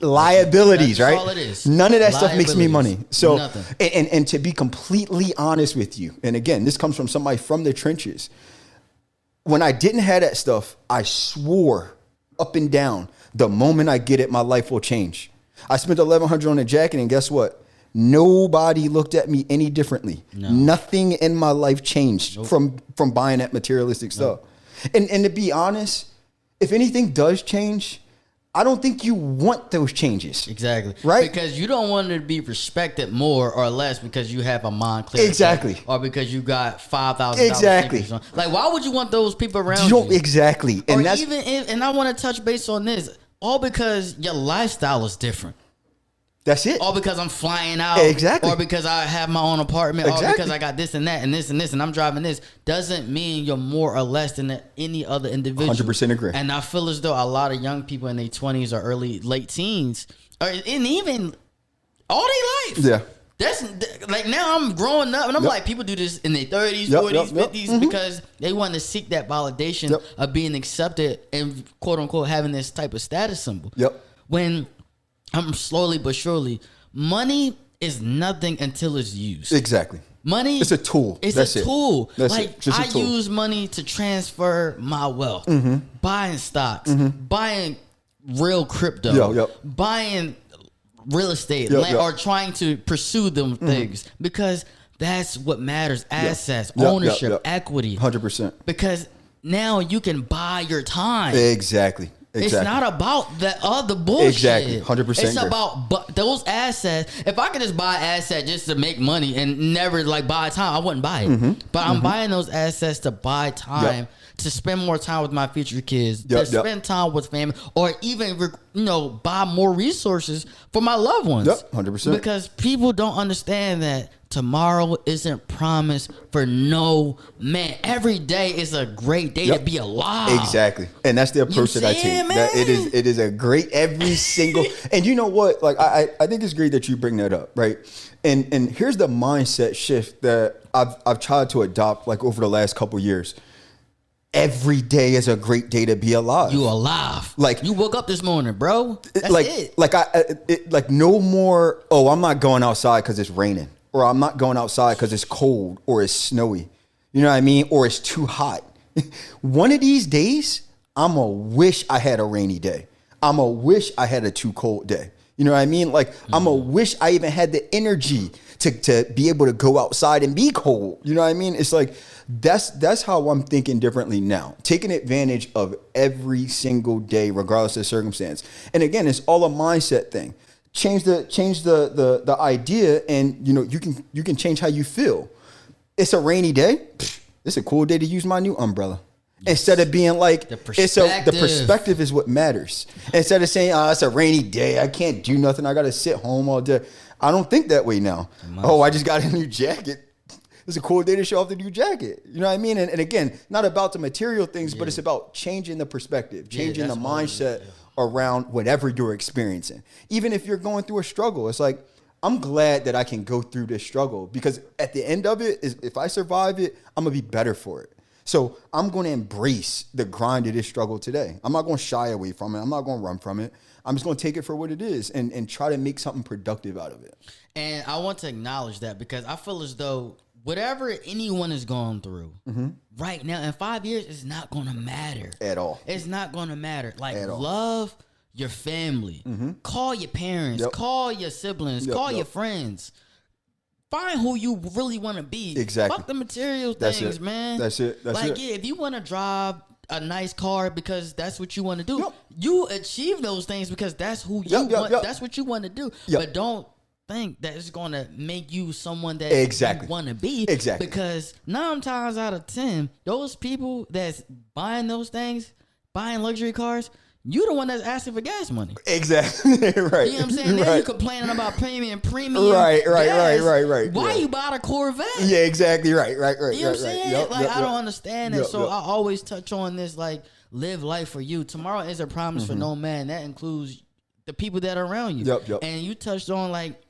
Liabilities, right? All it is. None of that stuff makes me money. So, and to be completely honest with you, and again, this comes from somebody from the trenches. When I didn't have that stuff, I swore up and down, the moment I get it, my life will change. I spent $1,100 on a jacket, and guess what? Nobody looked at me any differently. Nothing in my life changed from buying that materialistic stuff. And to be honest, if anything does change, I don't think you want those changes. Exactly. Right? Because you don't want to be respected more or less because you have a Moncler. Exactly. Or because you got $5,000. Exactly. Like, why would you want those people around you? Exactly. And that's, even if, and I want to touch base on this, all because your lifestyle is different. That's it. Or because I'm flying out. Exactly. Or because I have my own apartment. Exactly. Or because I got this and that and this and this and I'm driving this. Doesn't mean you're more or less than any other individual. 100% agree. And I feel as though a lot of young people in their 20s or late teens, or and even all their life. That's like, now I'm growing up and I'm like, people do this in their 30s, 40s, 50s because they want to seek that validation of being accepted and quote unquote having this type of status symbol. When I'm slowly but surely, money is nothing until it's used. Exactly. Money, it's a tool. It's a tool. That's like, I use money to transfer my wealth, buying stocks, buying real crypto, buying real estate or trying to pursue them things, because that's what matters. Assets, ownership, equity. 100%. Because now you can buy your time. Exactly. It's not about the other bullshit. Exactly. 100%. It's about those assets. If I could just buy an asset just to make money and never like buy time, I wouldn't buy it. But I'm buying those assets to buy time, to spend more time with my future kids, to spend time with family, or even buy more resources for my loved ones. 100%. Because people don't understand that tomorrow isn't promised for no man. Every day is a great day to be alive. Exactly. And that's the approach that I take. That it is a great every single, and you know what? Like I think it's great that you bring that up, right? And here's the mindset shift that I've tried to adopt like over the last couple years. Every day is a great day to be alive. You alive. Like you woke up this morning, bro. That's it. Like no more, oh, I'm not going outside because it's raining. Or I'm not going outside because it's cold or it's snowy. You know what I mean? Or it's too hot. One of these days, I'm going to wish I had a rainy day. I'm going to wish I had a too cold day. You know what I mean? Like, I'm going to wish I even had the energy to be able to go outside and be cold. You know what I mean? It's like, that's how I'm thinking differently now. Taking advantage of every single day, regardless of circumstance. And again, it's all a mindset thing. Change the idea, and you can change how you feel. It's a rainy day. It's a cool day to use my new umbrella. Instead of being like the perspective is what matters. Instead of saying, it's a rainy day, I can't do nothing, I gotta sit home all day. I don't think that way now. I just got a new jacket. It's a cool day to show off the new jacket. You know what I mean? And again, not about the material things, but it's about changing the perspective, changing the mindset around whatever you're experiencing. Even if you're going through a struggle, it's like, I'm glad that I can go through this struggle, because at the end of it, if I survive it, I'm going to be better for it. So I'm going to embrace the grind of this struggle today. I'm not going to shy away from it. I'm not going to run from it. I'm just going to take it for what it is and try to make something productive out of it. And I want to acknowledge that, because I feel as though whatever anyone is going through right now, in 5 years, it's not going to matter. At all. It's not going to matter. Like, love your family. Call your parents. Call your siblings. Call your friends. Find who you really want to be. Exactly. Fuck the material things, man. That's it. If you want to drive a nice car because that's what you want to do, you achieve those things because that's who you want. That's what you want to do. But don't think that it's going to make you someone that you want to be. Exactly. Because 9 times out of 10, those people that's buying those things, buying luxury cars, you the one that's asking for gas money. Exactly. Right. You know what I'm saying? Now you complaining about premium. Right. Why you bought a Corvette? Yeah, exactly. Right. You know what I'm saying? I don't understand that. So I always touch on this, like, live life for you. Tomorrow is a promise for no man. That includes the people that are around you. And you touched on, like,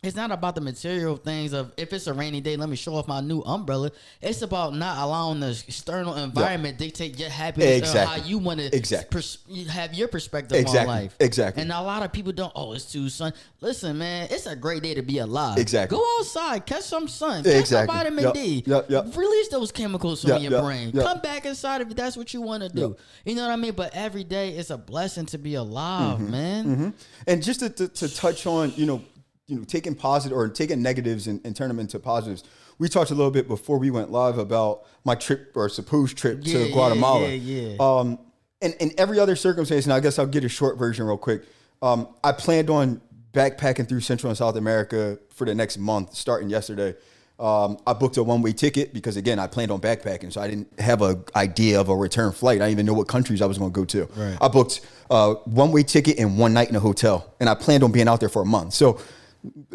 it's not about the material things of, if it's a rainy day, let me show off my new umbrella. It's about not allowing the external environment dictate your happiness or how you want to have your perspective on life. Exactly. And a lot of people don't, it's too sun. Listen, man, it's a great day to be alive. Exactly. Go outside, catch some sun, catch some vitamin D. Release those chemicals from your brain. Come back inside if that's what you want to do. You know what I mean? But every day it's a blessing to be alive, man. And just to touch on, taking positive or taking negatives and turn them into positives. We talked a little bit before we went live about my trip or supposed trip to Guatemala. And every other circumstance, and I guess I'll get a short version real quick. I planned on backpacking through Central and South America for the next month, starting yesterday. I booked a one-way ticket because, again, I planned on backpacking, so I didn't have an idea of a return flight. I didn't even know what countries I was going to go to. Right. I booked a one-way ticket and one night in a hotel, and I planned on being out there for a month. So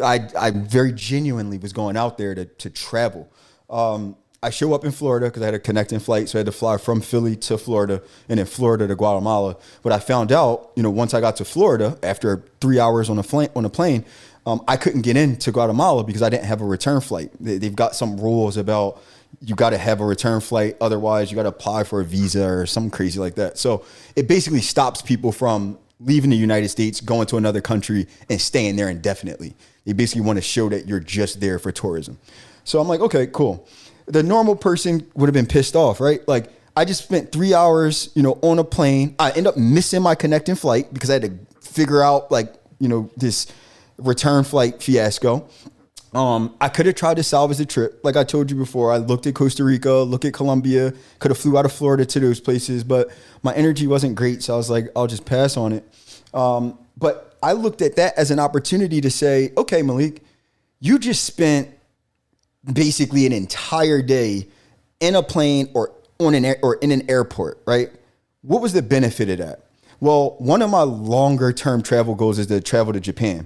I very genuinely was going out there to travel. I show up in Florida because I had a connecting flight, so I had to fly from Philly to Florida and then Florida to Guatemala. But I found out, once I got to Florida, after 3 hours on a plane, I couldn't get into Guatemala because I didn't have a return flight. They've got some rules about you got to have a return flight, otherwise you got to apply for a visa or something crazy like that. So it basically stops people from leaving the United States, going to another country, and staying there indefinitely. They basically want to show that you're just there for tourism. So I'm like, okay, cool. The normal person would have been pissed off, right? Like, I just spent 3 hours, on a plane. I end up missing my connecting flight because I had to figure out, like, this return flight fiasco. I could have tried to salvage the trip. Like I told you before, I looked at Costa Rica, looked at Colombia, could have flew out of Florida to those places, but my energy wasn't great. So I was like, I'll just pass on it. But I looked at that as an opportunity to say, okay, Malik, you just spent basically an entire day in a plane or in an airport, right? What was the benefit of that? Well, one of my longer term travel goals is to travel to Japan.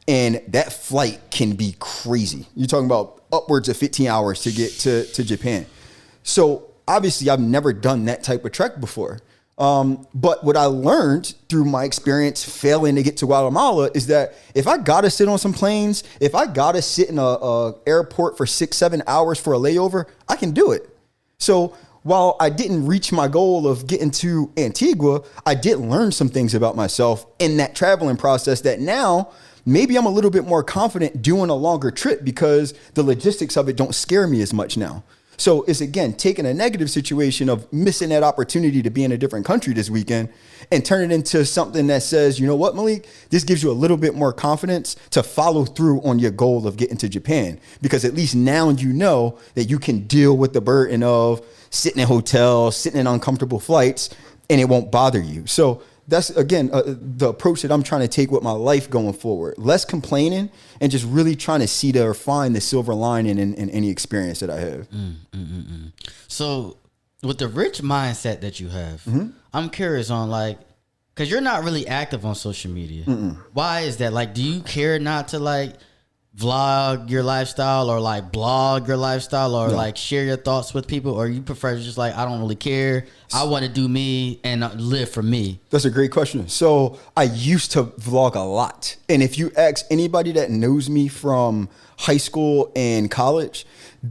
And that flight can be crazy. You're talking about upwards of 15 hours to get to Japan. So obviously I've never done that type of trek before. But what I learned through my experience failing to get to Guatemala is that if I gotta sit on some planes, if I gotta sit in a airport for 6-7 hours for a layover, I can do it. So while I didn't reach my goal of getting to Antigua, I did learn some things about myself in that traveling process that now maybe I'm a little bit more confident doing a longer trip because the logistics of it don't scare me as much now. So it's, again, taking a negative situation of missing that opportunity to be in a different country this weekend and turn it into something that says, you know what, Malik, this gives you a little bit more confidence to follow through on your goal of getting to Japan. Because at least now you know that you can deal with the burden of sitting in hotels, sitting in uncomfortable flights, and it won't bother you. So that's, again, the approach that I'm trying to take with my life going forward. Less complaining and just really trying to see or find the silver lining in any experience that I have. So with the rich mindset that you have, I'm curious on, like, because you're not really active on social media. Why is that? Like, do you care not to, like, vlog your lifestyle or like blog your lifestyle or like share your thoughts with people, or you prefer just like, I don't really care, I want to do me and live for me? That's a great question. So I used to vlog a lot, and if you ask anybody that knows me from high school and college,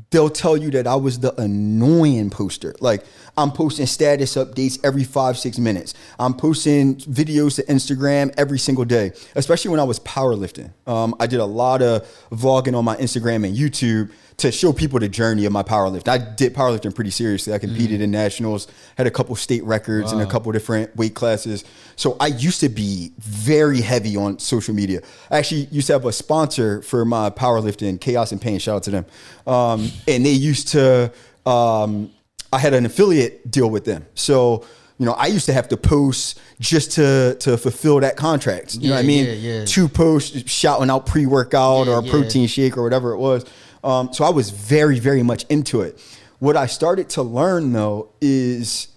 they'll tell you that I was the annoying poster. Like, I'm posting status updates every 5-6 minutes. I'm posting videos to Instagram every single day, especially when I was powerlifting. I did a lot of vlogging on my Instagram and YouTube to show people the journey of my powerlifting. I did powerlifting pretty seriously. I competed in nationals, had a couple state records in a couple different weight classes. So I used to be very heavy on social media. I actually used to have a sponsor for my powerlifting, Chaos and Pain. Shout out to them. And they used to, I had an affiliate deal with them. So, you know, I used to have to post just to fulfill that contract. You know what I mean? 2 posts shouting out pre-workout or a protein shake or whatever it was. So I was very, very much into it. What I started to learn, though, is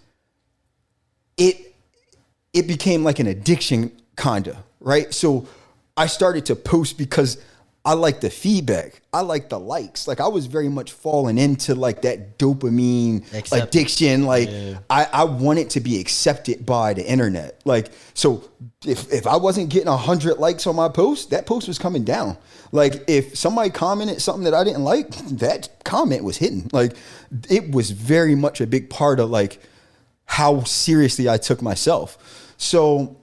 it became like an addiction, kinda, right? So I started to post because I like the feedback. I like the likes. Like, I was very much falling into like that dopamine addiction. Like, I wanted to be accepted by the internet. Like, so if I wasn't getting 100 likes on my post, that post was coming down. Like, if somebody commented something that I didn't like, that comment was hidden. Like, it was very much a big part of like how seriously I took myself. So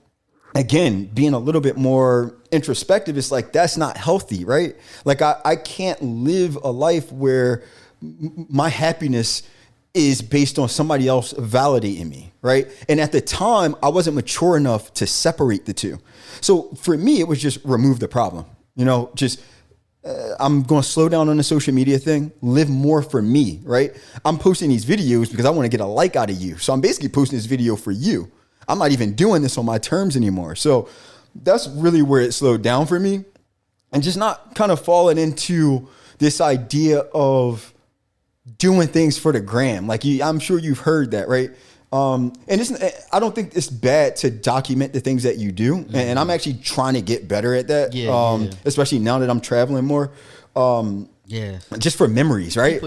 again, being a little bit more introspective, it's like, that's not healthy, right? Like, I can't live a life where my happiness is based on somebody else validating me, right? And at the time, I wasn't mature enough to separate the two. So for me, it was just remove the problem. You know, just I'm going to slow down on the social media thing, live more for me, right? I'm posting these videos because I want to get a like out of you. So I'm basically posting this video for you. I'm not even doing this on my terms anymore. So that's really where it slowed down for me, and just not kind of falling into this idea of doing things for the gram. Like, I'm sure you've heard that, right? And I don't think it's bad to document the things that you do. And I'm actually trying to get better at that. Especially now that I'm traveling more. Just for memories, right?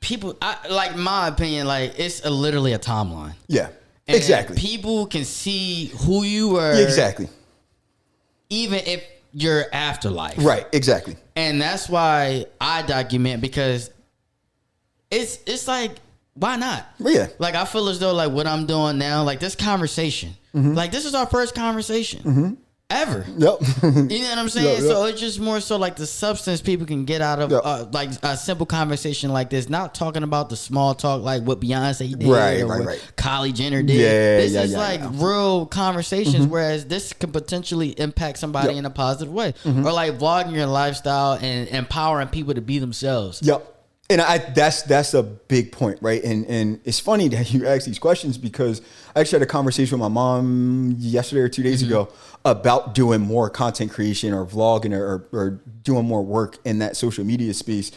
People, like, my opinion, like, it's literally a timeline. Yeah. Exactly. And people can see who you were. Exactly. Even if your afterlife. Right. Exactly. And that's why I document, because it's like, why not? Yeah. Like, I feel as though, like, what I'm doing now, like, this conversation, like, this is our first conversation. ever. Yep. You know what I'm saying? Yep. So it's just more so like the substance people can get out of like a simple conversation like this. Not talking about the small talk like what Beyonce did or what Kylie Jenner did. This is like real conversations, whereas this can potentially impact somebody in a positive way. Or like vlogging your lifestyle and empowering people to be themselves. Yep. And that's a big point, right? And it's funny that you ask these questions because I actually had a conversation with my mom yesterday or 2 days ago about doing more content creation or vlogging or doing more work in that social media space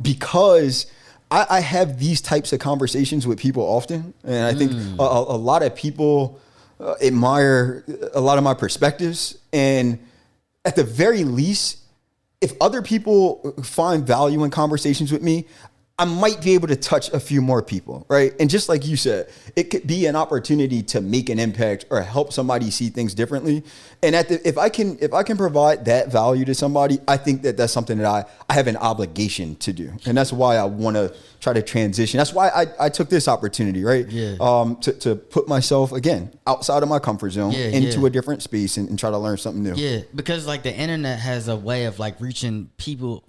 because I have these types of conversations with people often. And I think a lot of people admire a lot of my perspectives. And at the very least, if other people find value in conversations with me, I might be able to touch a few more people, right? And just like you said, it could be an opportunity to make an impact or help somebody see things differently. And if I can provide that value to somebody, I think that's something that I have an obligation to do. And that's why I want to try to transition. That's why I took this opportunity, right? Yeah. To put myself, again, outside of my comfort zone into a different space and try to learn something new. Yeah, because like the internet has a way of like reaching people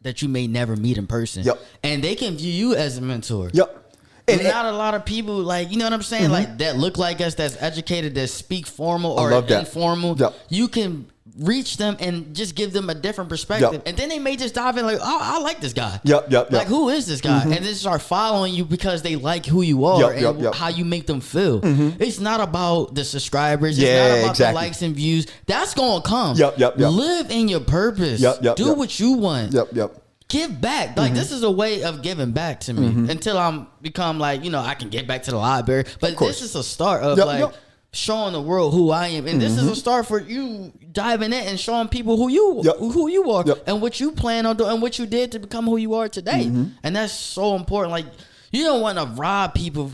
that you may never meet in person. Yep. And they can view you as a mentor. Yep. And not a lot of people, like, you know what I'm saying? Like that look like us, that's educated, that speak formal or informal. Yep. You can reach them and just give them a different perspective. Yep. And then they may just dive in like, oh, I like this guy. Yep. Like, who is this guy? And then start following you because they like who you are and how you make them feel. It's not about the subscribers. It's not about the likes and views. That's going to come. Yep. Live in your purpose. Do what you want. Give back. Like, this is a way of giving back to me until I'm become like, you know, I can get back to the library. But this is a start of showing the world who I am. And this is a start for you diving in and showing people who you are and what you plan on doing and what you did to become who you are today. And that's so important. Like, you don't want to rob people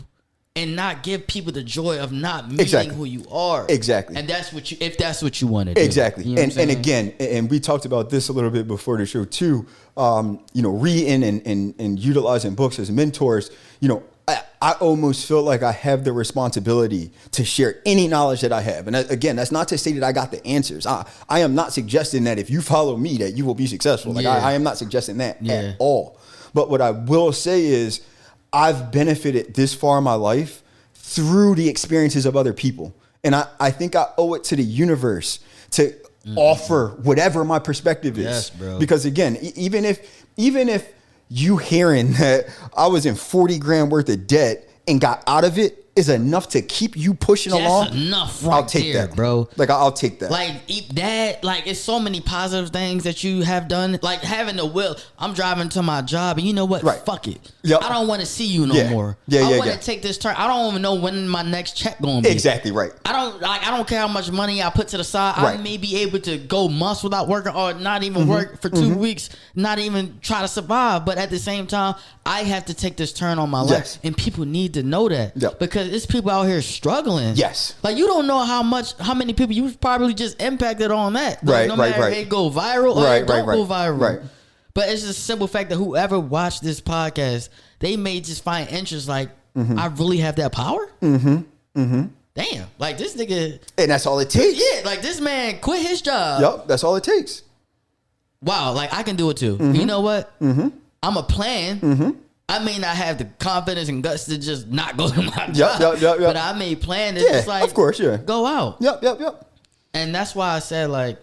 and not give people the joy of not meeting who you are. Exactly. And that's what if that's what you want to do. Exactly. You know and again, and we talked about this a little bit before the show too, you know, reading and utilizing books as mentors, you know, I almost feel like I have the responsibility to share any knowledge that I have. And again, that's not to say that I got the answers. I am not suggesting that if you follow me that you will be successful. Like I am not suggesting that at all. But what I will say is I've benefited this far in my life through the experiences of other people. And I think I owe it to the universe to offer whatever my perspective is. Yes, bro. Because again, even if you hearing that I was in 40 grand worth of debt and got out of it is enough to keep you pushing along. That's enough I'll take there, that, bro. Like, I'll take that. Like, that, like, it's so many positive things that you have done. Like, having the will. I'm driving to my job, and you know what? Right. Fuck it. Yep. I don't want to see you no more. I want to take this turn. I don't even know when my next check going to be. Exactly right. I don't care how much money I put to the side. Right. I may be able to go months without working or not even work for 2 weeks, not even try to survive. But at the same time, I have to take this turn on my life. And people need to know that. Yep. Because it's people out here struggling. Yes. Like, you don't know how many people you probably just impacted on that. Like, Right, no matter if it go viral or it don't go viral. Right. But it's just a simple fact that whoever watched this podcast, they may just find interest like, I really have that power? Damn. Like, this nigga. And that's all it takes. Yeah, like, this man quit his job. Yep, that's all it takes. Wow, like, I can do it too. You know what? I'm a plan. I may not have the confidence and guts to just not go to my job. Yep. But I may plan to just like, of course, go out. Yep. And that's why I said, like,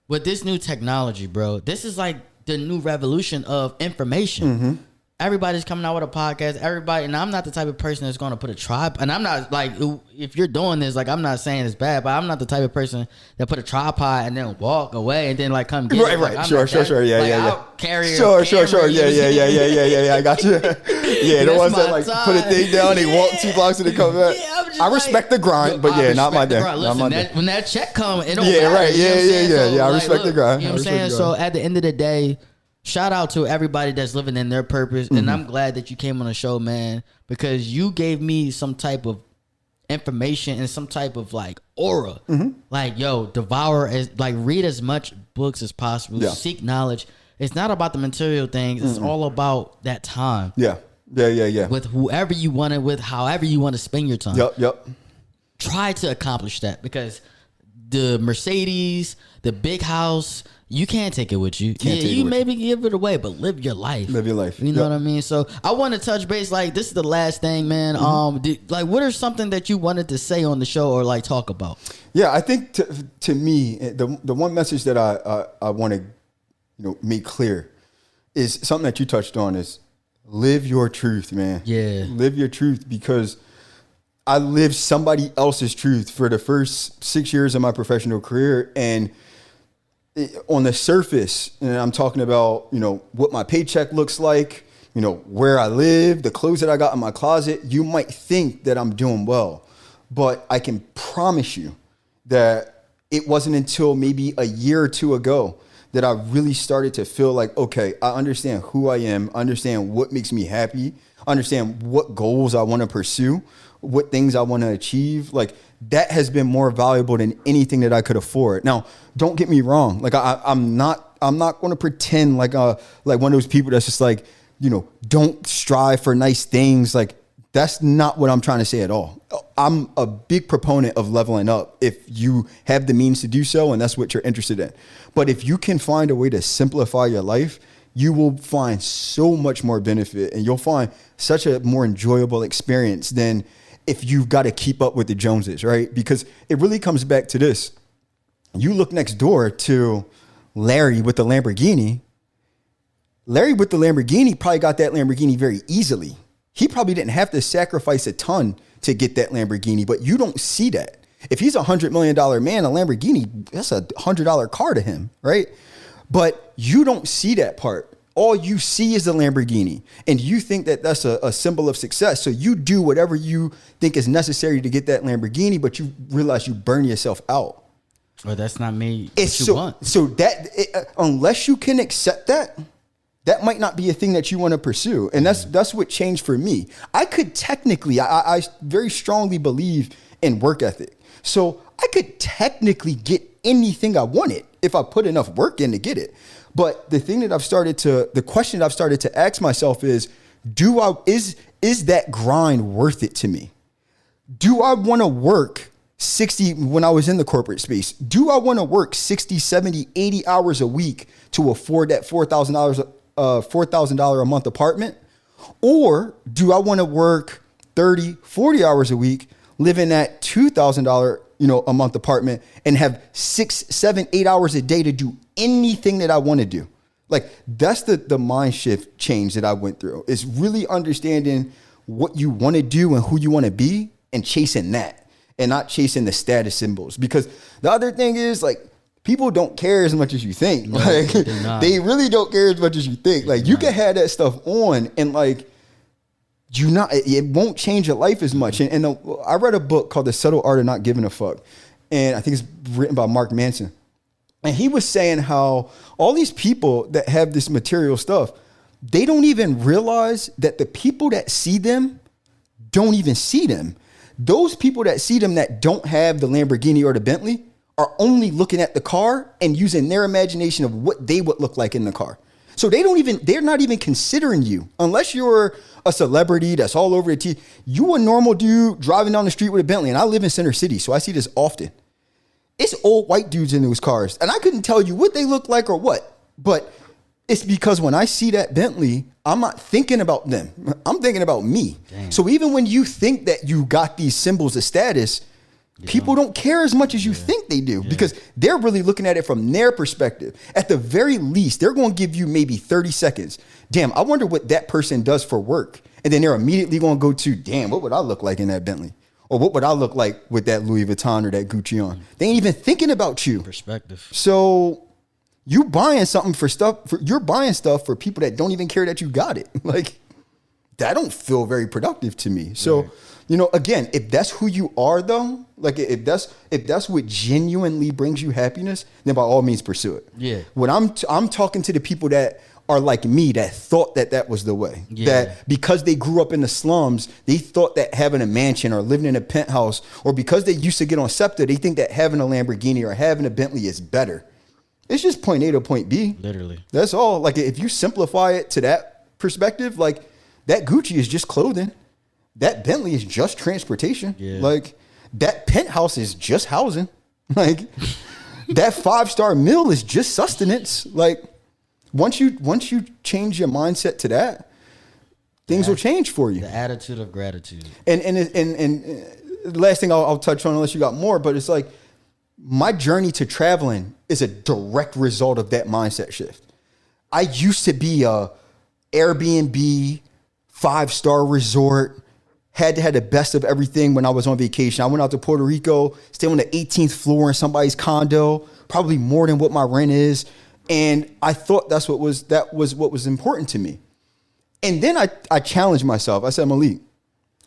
with this new technology, bro, this is like the new revolution of information. Everybody's coming out with a podcast. Everybody, and I'm not the type of person that's going to put a tripod. And I'm not like, if you're doing this, like, I'm not saying it's bad, but I'm not the type of person that put a tripod and then walk away and then like come get it. Right. Sure. Yeah. I'll carry Sure. a camera, Yeah. I got you. Yeah, the ones that like put a thing down, they walk 2 blocks and they come back. I respect the grind, but not my day. Listen, when that check comes, it don't matter. Right. Yeah. I respect the grind. You know what I'm saying? So at the end of the day, shout out to everybody that's living in their purpose. And I'm glad that you came on the show, man, because you gave me some type of information and some type of like aura. Like, yo, read as much books as possible. Seek knowledge. It's not about the material things. It's all about that time. Yeah. With whoever you want it with, however you want to spend your time. Yep. Try to accomplish that because the Mercedes, the big house, you can't take it with you. Can't take it with maybe give it away, but live your life. Live your life. You know Yep. what I mean? So I want to touch base. Like, this is the last thing, man. What are something that you wanted to say on the show or like talk about? Yeah, I think to me, the one message that I want to make clear is something that you touched on is live your truth, man. Yeah. Live your truth, because I lived somebody else's truth for the first 6 years of my professional career. And on the surface, and I'm talking about, what my paycheck looks like, where I live, the clothes that I got in my closet, you might think that I'm doing well. But I can promise you that it wasn't until maybe a year or two ago that I really started to feel like, okay, I understand who I am, understand what makes me happy, understand what goals I want to pursue, what things I want to achieve. Like, that has been more valuable than anything that I could afford. Now, don't get me wrong. Like, I'm not going to pretend like one of those people that's just like, don't strive for nice things. Like, that's not what I'm trying to say at all. I'm a big proponent of leveling up if you have the means to do so and that's what you're interested in. But if you can find a way to simplify your life, you will find so much more benefit and you'll find such a more enjoyable experience than if you've got to keep up with the Joneses, right? Because it really comes back to this. You look next door to Larry with the Lamborghini. Larry with the Lamborghini probably got that Lamborghini very easily. He probably didn't have to sacrifice a ton to get that Lamborghini, but you don't see that. If he's $100 million man, a Lamborghini, that's a $100 car to him, right? But you don't see that part. All you see is the Lamborghini, and you think that that's a symbol of success. So you do whatever you think is necessary to get that Lamborghini, but you realize you burn yourself out. Well, that's not me. It's what you want. So that unless you can accept that, that might not be a thing that you want to pursue. And that's what changed for me. I could technically, I very strongly believe in work ethic. So I could technically get anything I wanted if I put enough work in to get it. But the thing that the question that I've started to ask myself is, is that grind worth it to me? Do I want to work 60, when I was in the corporate space, do I want to work 60, 70, 80 hours a week to afford that $4,000 a month apartment? Or do I want to work 30, 40 hours a week, live in that $2,000, a month apartment and have 6, 7, 8 hours a day to do anything that I want to do? Like, that's the mind shift change that I went through. It's really understanding what you want to do and who you want to be and chasing that and not chasing the status symbols. Because the other thing is, like, people don't care as much as you think. No, like, they really don't care as much as you think. Like, you can have that stuff on and like, it won't change your life as much. And I read a book called The Subtle Art of Not Giving a Fuck. And I think it's written by Mark Manson. And he was saying how all these people that have this material stuff, they don't even realize that the people that see them don't even see them. Those people that see them that don't have the Lamborghini or the Bentley are only looking at the car and using their imagination of what they would look like in the car. So they're not even considering you unless you're a celebrity that's all over the TV. You a normal dude driving down the street with a Bentley, and I live in Center City, so I see this often. It's old white dudes in those cars, and I couldn't tell you what they look like or what, but it's because when I see that Bentley, I'm not thinking about them. I'm thinking about me. Damn. So even when you think that you got these symbols of status, people don't care as much as you think they do because they're really looking at it from their perspective. At the very least, they're going to give you maybe 30 seconds. Damn, I wonder what that person does for work. And then they're immediately going to go to, damn, what would I look like in that Bentley? Or what would I look like with that Louis Vuitton or that Gucci on? They ain't even thinking about you. Perspective. So you're buying stuff for people that don't even care that you got it. Like, that don't feel very productive to me. So, again, if that's who you are though, like if that's what genuinely brings you happiness, then by all means pursue it. Yeah. When I'm talking to the people that are like me, that thought that was the way, that because they grew up in the slums, they thought that having a mansion or living in a penthouse, or because they used to get on SEPTA, they think that having a Lamborghini or having a Bentley is better. It's just point A to point B. Literally. That's all. Like, if you simplify it to that perspective, like, that Gucci is just clothing. That Bentley is just transportation. Yeah. Like, that penthouse is just housing. Like that 5-star meal is just sustenance. Like once you change your mindset to that, things will change for you. The attitude of gratitude. And the last thing I'll touch on, unless you got more, but it's like my journey to traveling is a direct result of that mindset shift. I used to be a Airbnb 5-star resort, had to have the best of everything when I was on vacation. I went out to Puerto Rico, stayed on the 18th floor in somebody's condo, probably more than what my rent is. And I thought that was what was important to me. And then I challenged myself. I said, Malik,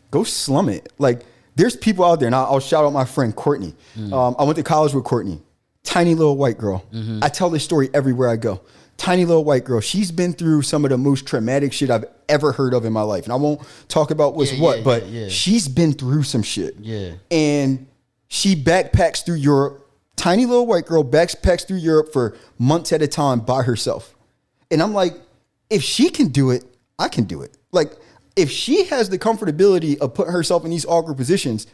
go slum it. Like there's people out there, and I'll shout out my friend Courtney. I went to college with Courtney, tiny little white girl. I tell this story everywhere I go. Tiny little white girl. She's been through some of the most traumatic shit I've ever heard of in my life. And I won't talk about but she's been through some shit. Yeah. And she backpacks through Europe. Tiny little white girl backpacks through Europe for months at a time by herself. And I'm like, if she can do it, I can do it. Like, if she has the comfortability of putting herself in these awkward positions,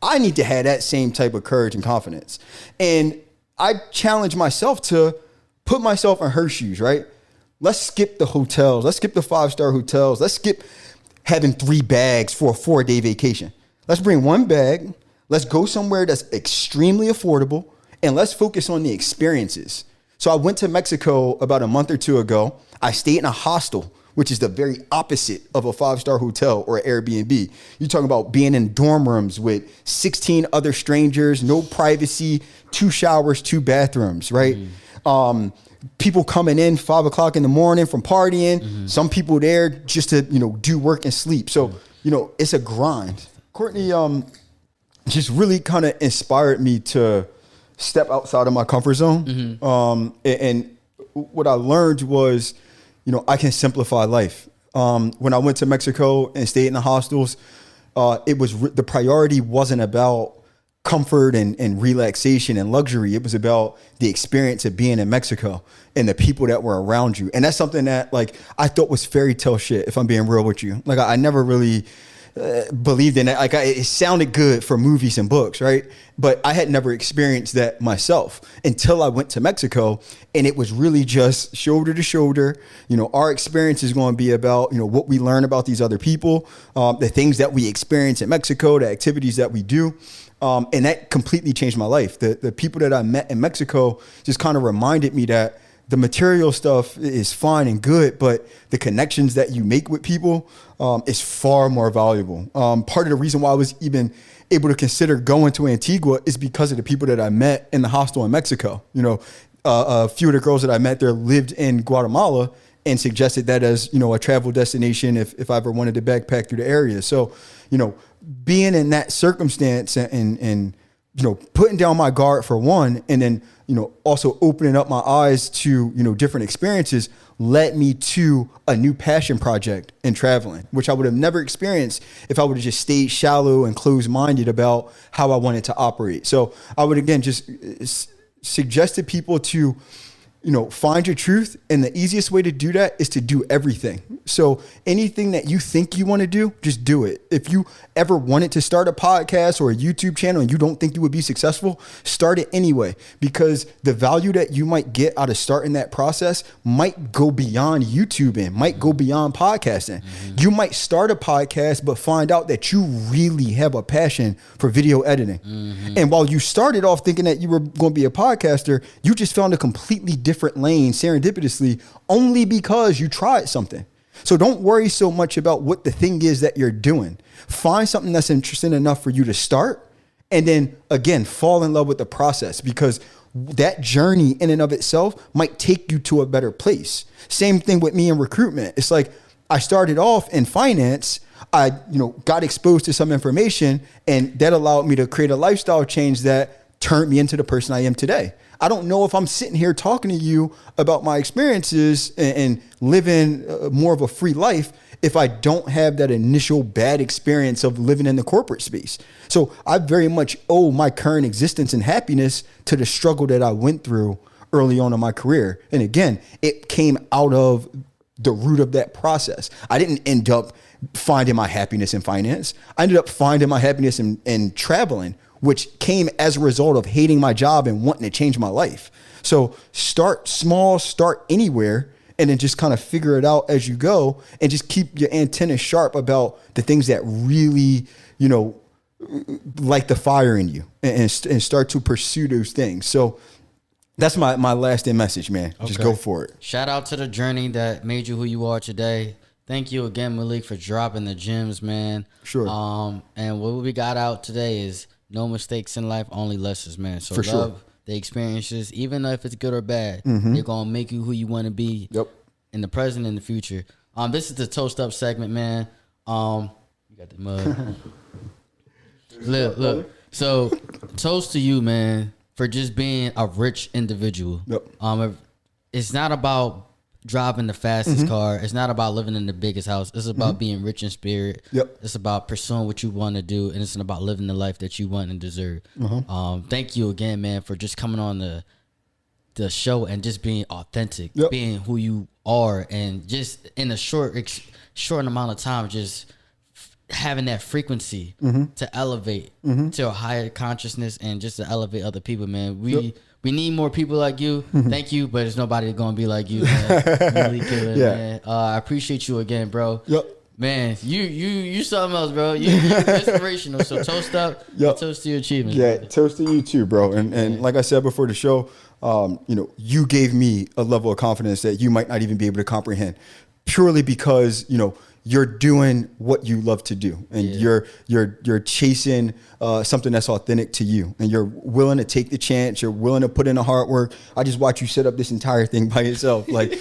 I need to have that same type of courage and confidence. And I challenge myself to put myself in her shoes, right? Let's skip the hotels. Let's skip the 5-star hotels. Let's skip having 3 bags for a 4-day vacation. Let's bring 1 bag. Let's go somewhere that's extremely affordable, and let's focus on the experiences. So I went to Mexico about a month or 2 ago. I stayed in a hostel, which is the very opposite of a 5-star hotel or Airbnb. You're talking about being in dorm rooms with 16 other strangers, no privacy, 2 showers, 2 bathrooms, right? People coming in 5 o'clock in the morning from partying. Some people there just to, do work and sleep. So, it's a grind. Courtney just really kind of inspired me to step outside of my comfort zone. And what I learned was, I can simplify life. When I went to Mexico and stayed in the hostels, it was the priority wasn't about comfort and relaxation and luxury. It was about the experience of being in Mexico and the people that were around you. And that's something that I thought was fairy tale shit, if I'm being real with you. I never really believed in it. It sounded good for movies and books, right? But I had never experienced that myself until I went to Mexico, and it was really just shoulder to shoulder. Our experience is going to be about, what we learn about these other people, the things that we experience in Mexico, the activities that we do. And that completely changed my life. The people that I met in Mexico just kind of reminded me that the material stuff is fine and good, but the connections that you make with people is far more valuable. Part of the reason why I was even able to consider going to Antigua is because of the people that I met in the hostel in Mexico. A few of the girls that I met there lived in Guatemala and suggested that as, a travel destination if I ever wanted to backpack through the area. So, being in that circumstance and putting down my guard for one, and then, also opening up my eyes to, different experiences led me to a new passion project in traveling, which I would have never experienced if I would have just stayed shallow and closed-minded about how I wanted to operate. So I would, again, just suggest to people to, find your truth. And the easiest way to do that is to do everything. So anything that you think you want to do, just do it. If you ever wanted to start a podcast or a YouTube channel and you don't think you would be successful, start it anyway, because the value that you might get out of starting that process might go beyond YouTubing, might go beyond podcasting. You might start a podcast, but find out that you really have a passion for video editing. And while you started off thinking that you were going to be a podcaster, you just found a completely different lane serendipitously only because you tried something. So don't worry so much about what the thing is that you're doing. Find something that's interesting enough for you to start, and then again, fall in love with the process, because that journey in and of itself might take you to a better place. Same thing with me in recruitment. It's like I started off in finance. I, got exposed to some information, and that allowed me to create a lifestyle change that turned me into the person I am today. I don't know if I'm sitting here talking to you about my experiences and living more of a free life if I don't have that initial bad experience of living in the corporate space. So I very much owe my current existence and happiness to the struggle that I went through early on in my career. And again, it came out of the root of that process. I didn't end up finding my happiness in finance. I ended up finding my happiness in traveling, which came as a result of hating my job and wanting to change my life. So start small, start anywhere, and then just kind of figure it out as you go, and just keep your antennas sharp about the things that really, you know, light the fire in you, and start to pursue those things. So that's my lasting message, man. Just go for it. Shout out to the journey that made you who you are today. Thank you again, Malik, for dropping the gems, man. Sure. And what we got out today is no mistakes in life, only lessons, man. So For love sure. the experiences, even if it's good or bad. They're gonna make you who you want to be. Yep. In the present and the future. This is the Toast Up segment, man. You got the mug. Look. So, toast to you, man, for just being a rich individual. Yep. It's not about driving the fastest car. It's not about living in the biggest house. It's about being rich in spirit. Yep. It's about pursuing what you want to do, and it's about living the life that you want and deserve. Thank you again, man, for just coming on the show and just being authentic, being who you are, and just in a short amount of time, just having that frequency to elevate to a higher consciousness and just to elevate other people, man. We need more people like you. Thank you, but there's nobody gonna be like you, man. Really killing, man. I appreciate you again, bro. Man, you something else, bro. You're inspirational. So toast up. Toast to your achievements. Yeah, toast to you too, bro. And like I said before the show, you know, you gave me a level of confidence that you might not even be able to comprehend, purely because, you know, you're doing what you love to do, and you're chasing something that's authentic to you, and you're willing to take the chance. You're willing to put in the hard work. I just watch you set up this entire thing by yourself. Like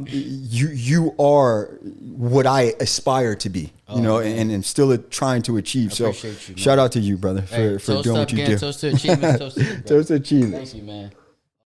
you are what I aspire to be, you know, and still trying to achieve. So you, shout out to you, brother, for doing what you do. Toast to achievements. Toast to achievements. Toast to achievements. Thank you, man.